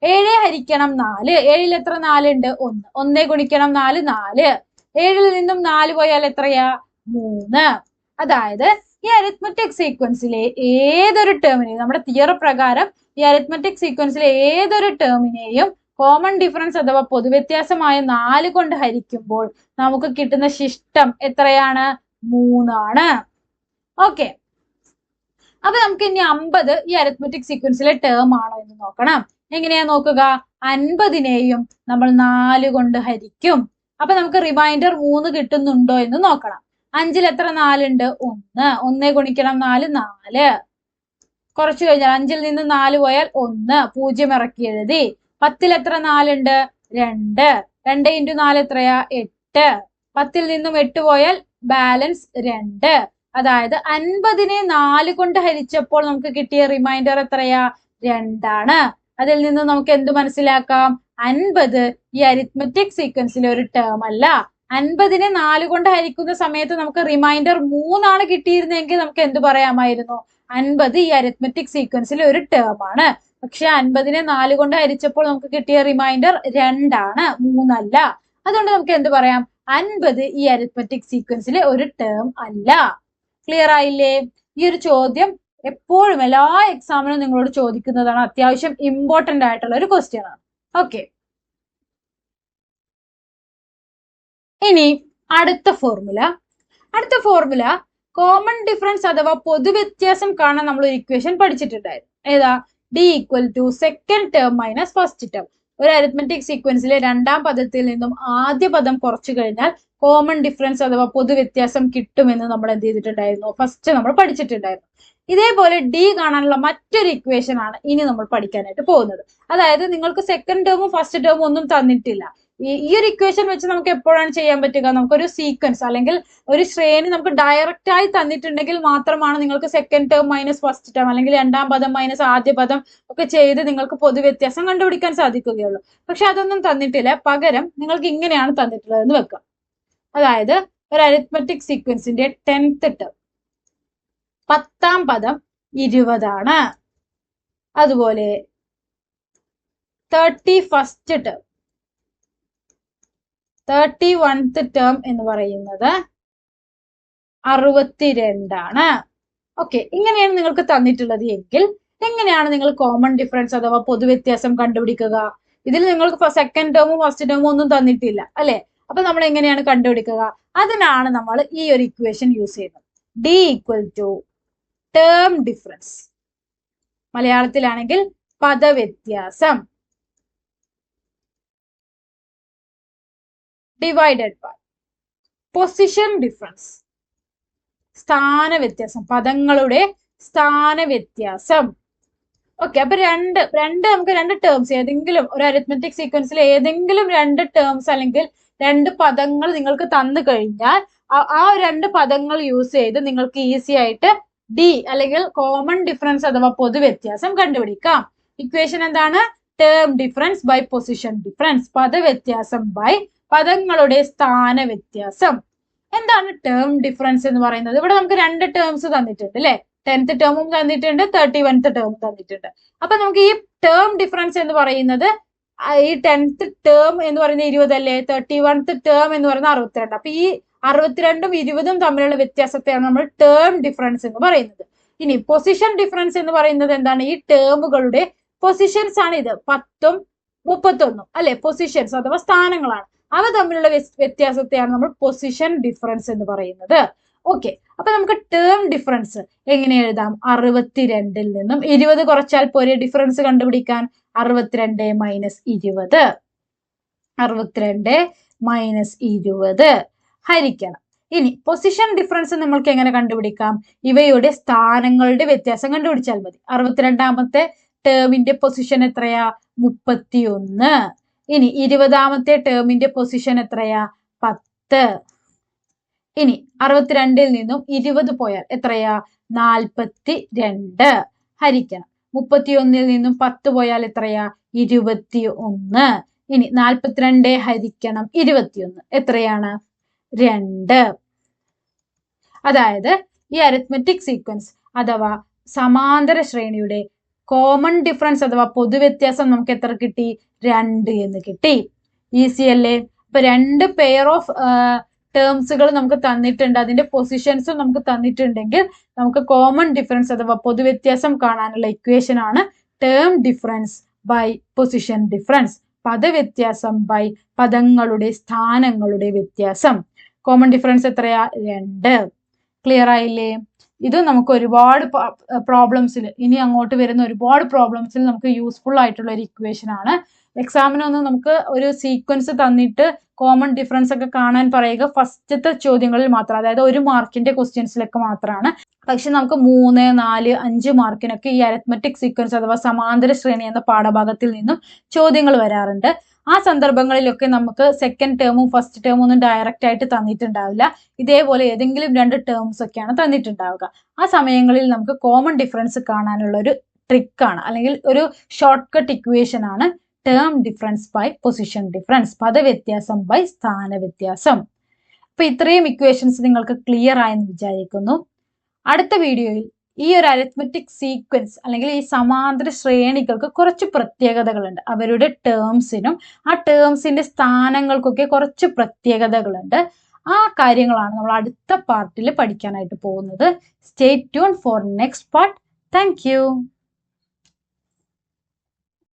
7 ഹരിക്കണം 4. 7ൽ എത്ര 4 ഉണ്ട്? 1. 1 ഗുണിക്കണം 4 4. 7ൽ നിന്നും 4 പോയാൽ എത്രയാ? 3. അതായത് ഈ അരിത്മെറ്റിക് സീക്വൻസിലെ ഏതൊരു ടേമിനെയും, നമ്മുടെ തിയറി പ്രകാരം ഈ അരിത്മെറ്റിക് സീക്വൻസിലെ ഏതൊരു ടേമിനെയും കോമൺ ഡിഫറൻസ് അഥവാ പൊതുവ്യത്യാസമായ 4 കൊണ്ട് ഹരിക്കുമ്പോൾ നമുക്ക് കിട്ടുന്ന ശിഷ്ടം എത്രയാണ്? 3 ആണ്. ഓക്കെ, അപ്പൊ നമുക്ക് ഇനി 50 ഈ അരിത്മെറ്റിക് സീക്വൻസിലെ ടേം ആണോ എന്ന് നോക്കണം. എങ്ങനെയാ നോക്കുക? 50നെയും നമ്മൾ 4 കൊണ്ട് ഹരിക്കും. അപ്പൊ നമുക്ക് റിമൈൻഡർ 3 കിട്ടുന്നുണ്ടോ എന്ന് നോക്കണം. 5ൽ എത്ര 4 ഉണ്ട്? 1. 1 ഗുണിക്കണം 4 4. കുറച്ചു കഴിഞ്ഞാൽ 5ൽ നിന്ന് 4 പോയാൽ 1, 0 ഇറക്കി എഴുതി. 10ൽ എത്ര 4 ഉണ്ട്? 2. 2 ഇൻറ്റു 4 എത്രയാ? 8. 10ൽ നിന്നും 8 പോയാൽ ബാലൻസ് 2. അതായത് 50നെ 4 കൊണ്ട് ഹരിച്ചപ്പോൾ നമുക്ക് കിട്ടിയ റിമൈൻഡർ എത്രയാ? 2 ആണ്. അതിൽ നിന്ന് നമുക്ക് എന്ത് മനസ്സിലാക്കാം? 50 ഈ അരിത്മെറ്റിക് സീക്വൻസിലെ ഒരു ടേം അല്ല. 50നെ 4 കൊണ്ട് ഹരിക്കുന്ന സമയത്ത് നമുക്ക് റിമൈൻഡർ 3 ആണ് കിട്ടിയിരുന്നെങ്കിൽ നമുക്ക് എന്ത് പറയാമായിരുന്നു? 50 ഈ അരിത്മെറ്റിക് സീക്വൻസിലെ ഒരു ടേം ആണ്. പക്ഷെ 50നെ 4 കൊണ്ട് ഹരിച്ചപ്പോൾ നമുക്ക് കിട്ടിയ റിമൈൻഡർ 2 ആണ്, 3 അല്ല. അതുകൊണ്ട് നമുക്ക് എന്ത് പറയാം? 50 ഈ അരിത്മെറ്റിക് സീക്വൻസിലെ ഒരു ടേം അല്ല. ക്ലിയർ ആയില്ലേ? ഈ ഒരു ചോദ്യം എപ്പോഴും എല്ലാ എക്സാമിനും നിങ്ങളോട് ചോദിക്കുന്നതാണ്. അത്യാവശ്യം ഇമ്പോർട്ടന്റ് ആയിട്ടുള്ള ഒരു ക്വസ്റ്റ്യൻ ആണ്. ഓക്കെ, ഇനി അടുത്ത ഫോർമുല കോമൺ ഡിഫറൻസ് അഥവാ പൊതുവ്യത്യാസം കാണാൻ നമ്മൾ ഒരു ഇക്വേഷൻ പഠിച്ചിട്ടുണ്ടായിരുന്നു. ഏതാ? D = second term minus first term. ഒരു അരിത്മെറ്റിക് സീക്വൻസിലെ രണ്ടാം പദത്തിൽ നിന്നും ആദ്യ പദം കുറച്ചു കഴിഞ്ഞാൽ കോമൺ ഡിഫറൻസ് അഥവാ പൊതുവ്യത്യാസം കിട്ടുമെന്ന് നമ്മൾ എന്ത് ചെയ്തിട്ടുണ്ടായിരുന്നു? ഫസ്റ്റ് നമ്മൾ പഠിച്ചിട്ടുണ്ടായിരുന്നു. ഇതേപോലെ D കാണാനുള്ള മറ്റൊരു ഇക്വേഷൻ ആണ് ഇനി നമ്മൾ പഠിക്കാനായിട്ട് പോകുന്നത്. അതായത് നിങ്ങൾക്ക് സെക്കൻഡ് ടേമും ഫസ്റ്റ് ടേമും ഒന്നും തന്നിട്ടില്ല. ഈ ഒരു ഇക്വേഷൻ വെച്ച് നമുക്ക് എപ്പോഴാണ് ചെയ്യാൻ പറ്റുക? നമുക്കൊരു സീക്വൻസ് അല്ലെങ്കിൽ ഒരു ശ്രേണി നമുക്ക് ഡയറക്റ്റ് ആയി തന്നിട്ടുണ്ടെങ്കിൽ മാത്രമാണ് നിങ്ങൾക്ക് second term minus first term അല്ലെങ്കിൽ രണ്ടാം പദം മൈനസ് ആദ്യ പദം ഒക്കെ ചെയ്ത് നിങ്ങൾക്ക് പൊതുവ്യത്യാസം കണ്ടുപിടിക്കാൻ സാധിക്കുകയുള്ളൂ. പക്ഷെ അതൊന്നും തന്നിട്ടില്ല. പകരം നിങ്ങൾക്ക് ഇങ്ങനെയാണ് തന്നിട്ടുള്ളതെന്ന് വെക്കാം. അതായത് ഒരു അരിത്മെറ്റിക് സീക്വൻസിന്റെ 10th ടേം 10ാം പദം 20 ആണ്. അതുപോലെ 31st ടേം 31th ടേം എന്ന് പറയുന്നത് 62 ആണ്. ഓക്കെ, ഇങ്ങനെയാണ് നിങ്ങൾക്ക് തന്നിട്ടുള്ളത് എങ്കിൽ എങ്ങനെയാണ് നിങ്ങൾ കോമൺ ഡിഫറൻസ് അഥവാ പൊതുവ്യത്യാസം കണ്ടുപിടിക്കുക? ഇതിൽ നിങ്ങൾക്ക് സെക്കൻഡ് ടേമും ഫസ്റ്റ് ടേമും ഒന്നും തന്നിട്ടില്ല അല്ലെ? അപ്പൊ നമ്മൾ എങ്ങനെയാണ് കണ്ടുപിടിക്കുക? അതിനാണ് നമ്മൾ ഈ ഒരു ഇക്വേഷൻ യൂസ് ചെയ്യുന്നത്. D = ടേം ഡിഫറൻസ്, മലയാളത്തിലാണെങ്കിൽ പദവ്യത്യാസം, ഡിവൈഡഡ് ബൈ പൊസിഷൻ ഡിഫറൻസ്, സ്ഥാന വ്യത്യാസം, പദങ്ങളുടെ സ്ഥാന വ്യത്യാസം. ഓക്കെ, അപ്പൊ നമുക്ക് രണ്ട് ടേംസ് ഏതെങ്കിലും ഒരു അരിത്മെറ്റിക് സീക്വൻസിൽ ഏതെങ്കിലും 2 ടേംസ് അല്ലെങ്കിൽ 2 പദങ്ങൾ നിങ്ങൾക്ക് തന്നു കഴിഞ്ഞാൽ ആ 2 പദങ്ങൾ യൂസ് ചെയ്ത് നിങ്ങൾക്ക് ഈസി ആയിട്ട് D അല്ലെങ്കിൽ കോമൺ ഡിഫറൻസ് അഥവാ പൊതുവ്യത്യാസം കണ്ടുപിടിക്കാം. ഇക്വേഷൻ എന്താണ്? Term difference by position difference, പദവ്യത്യാസം ബൈ പദങ്ങളുടെ സ്ഥാന വ്യത്യാസം. എന്താണ് ടേം ഡിഫറൻസ് എന്ന് പറയുന്നത്? ഇവിടെ നമുക്ക് 2 ടേംസ് തന്നിട്ടുണ്ട് അല്ലെ? 10th ടേമും തന്നിട്ടുണ്ട്, 31th ടേമും തന്നിട്ടുണ്ട്. അപ്പൊ നമുക്ക് ഈ ടേം ഡിഫറൻസ് എന്ന് പറയുന്നത് ഈ 10th ടേം എന്ന് പറയുന്നത് 20 അല്ലേ? 31th ടേം എന്ന് പറയുന്നത് 62. അപ്പൊ ഈ 62ഉം 20ഉം തമ്മിലുള്ള വ്യത്യാസത്തെയാണ് നമ്മൾ ടേം ഡിഫറൻസ് എന്ന് പറയുന്നത്. ഇനി പൊസിഷൻ ഡിഫറൻസ് എന്ന് പറയുന്നത് എന്താണ്? ഈ ടേമുകളുടെ പൊസിഷൻസ് ആണ് ഇത്. 10ഉം 31 അല്ലെ, പൊസിഷൻസ് അഥവാ സ്ഥാനങ്ങളാണ്. അവ തമ്മിലുള്ള വ്യത്യാസത്തെയാണ് നമ്മൾ പൊസിഷൻ ഡിഫറൻസ് എന്ന് പറയുന്നത്. ഓക്കെ, അപ്പൊ നമുക്ക് ടേം ഡിഫറൻസ് എങ്ങനെ എഴുതാം? 62 നിന്നും 20 കുറച്ചാൽ പോരെ ഡിഫറൻസ് കണ്ടുപിടിക്കാൻ? 62 മൈനസ് 20, 62 മൈനസ് 20 ഹരിക്കണം. ഇനി പൊസിഷൻ ഡിഫറൻസ് നമ്മൾക്ക് എങ്ങനെ കണ്ടുപിടിക്കാം? ഇവയുടെ സ്ഥാനങ്ങളുടെ വ്യത്യാസം കണ്ടുപിടിച്ചാൽ മതി. 62ാമത്തെ ടേമിന്റെ പൊസിഷൻ എത്രയാ? 31. ഇനി 20ാമത്തെ ടേമിന്റെ പൊസിഷൻ എത്രയാ? 10. ഇനി 62ൽ നിന്നും 20 പോയാൽ എത്രയാ? 42 ഹരിക്കണം. 31ൽ നിന്നും 10 പോയാൽ എത്രയാ? 21. ഇനി 42 ഹരിക്കണം 21 എത്രയാണ്? 2. അതായത് ഈ അരിത്മെറ്റിക് സീക്വൻസ് അഥവാ സമാന്തര ശ്രേണിയുടെ കോമൺ ഡിഫറൻസ് അഥവാ പൊതുവ്യത്യാസം നമുക്ക് എത്ര കിട്ടി? 2 എന്ന് കിട്ടി. ഈസി അല്ലേ? ഇപ്പൊ 2 പെയർ ഓഫ് ടേംസുകൾ നമുക്ക് തന്നിട്ടുണ്ട്, അതിന്റെ പൊസിഷൻസും നമുക്ക് തന്നിട്ടുണ്ടെങ്കിൽ നമുക്ക് കോമൺ ഡിഫറൻസ് അഥവാ പൊതുവ്യത്യാസം കാണാനുള്ള ഇക്വേഷൻ ആണ് term difference by position difference. പദവ്യത്യാസം ബൈ പദങ്ങളുടെ സ്ഥാനങ്ങളുടെ വ്യത്യാസം. കോമൺ ഡിഫറൻസ് എത്രയാ? 2. ക്ലിയർ ആയില്ലേ? ഇത് നമുക്ക് ഒരുപാട് പ്രോബ്ലംസിൽ, ഇനി അങ്ങോട്ട് വരുന്ന ഒരുപാട് പ്രോബ്ലംസിൽ നമുക്ക് യൂസ്ഫുൾ ആയിട്ടുള്ള ഒരു ഇക്വേഷൻ ആണ്. എക്സാമിനൊന്നും നമുക്ക് ഒരു സീക്വൻസ് തന്നിട്ട് കോമൺ ഡിഫറൻസ് ഒക്കെ കാണാൻ പറയുക ഫസ്റ്റത്തെ ചോദ്യങ്ങളിൽ മാത്രം, അതായത് 1 മാർക്കിന്റെ ക്വസ്റ്റ്യൻസിലൊക്കെ മാത്രമാണ്. പക്ഷെ നമുക്ക് 3, 4, 5 മാർക്കിനൊക്കെ ഈ അരിത്മെറ്റിക് സീക്വൻസ് അഥവാ സമാന്തര ശ്രേണി എന്ന പാഠഭാഗത്തിൽ നിന്നും ചോദ്യങ്ങൾ വരാറുണ്ട്. ആ സന്ദർഭങ്ങളിലൊക്കെ നമുക്ക് സെക്കൻഡ് ടേമും ഫസ്റ്റ് ടേമും ഒന്നും ഡയറക്റ്റ് ആയിട്ട് തന്നിട്ടുണ്ടാവില്ല. ഇതേപോലെ ഏതെങ്കിലും 2 ടേംസ് ഒക്കെയാണ് തന്നിട്ടുണ്ടാവുക. ആ സമയങ്ങളിൽ നമുക്ക് കോമൺ ഡിഫറൻസ് കാണാനുള്ള ഒരു ട്രിക്കാണ്, അല്ലെങ്കിൽ ഒരു ഷോർട്ട് കട്ട് ഇക്വേഷൻ ആണ് term difference by position difference, പദവ്യത്യാസം ബൈ സ്ഥാനവ്യത്യാസം. അപ്പൊ ഇത്രയും ഇക്വേഷൻസ് നിങ്ങൾക്ക് ക്ലിയർ ആയെന്ന് വിചാരിക്കുന്നു. അടുത്ത വീഡിയോയിൽ ഈ ഒരു അരിത്മെറ്റിക് സീക്വൻസ് അല്ലെങ്കിൽ ഈ സമാന്തര ശ്രേണികൾക്ക് കുറച്ച് പ്രത്യേകതകളുണ്ട്. അവരുടെ ടേംസിനും ആ ടേംസിന്റെ സ്ഥാനങ്ങൾക്കൊക്കെ കുറച്ച് പ്രത്യേകതകളുണ്ട്. ആ കാര്യങ്ങളാണ് നമ്മൾ അടുത്ത പാർട്ടിൽ പഠിക്കാനായിട്ട് പോകുന്നത്. Stay tune for next part. Thank you.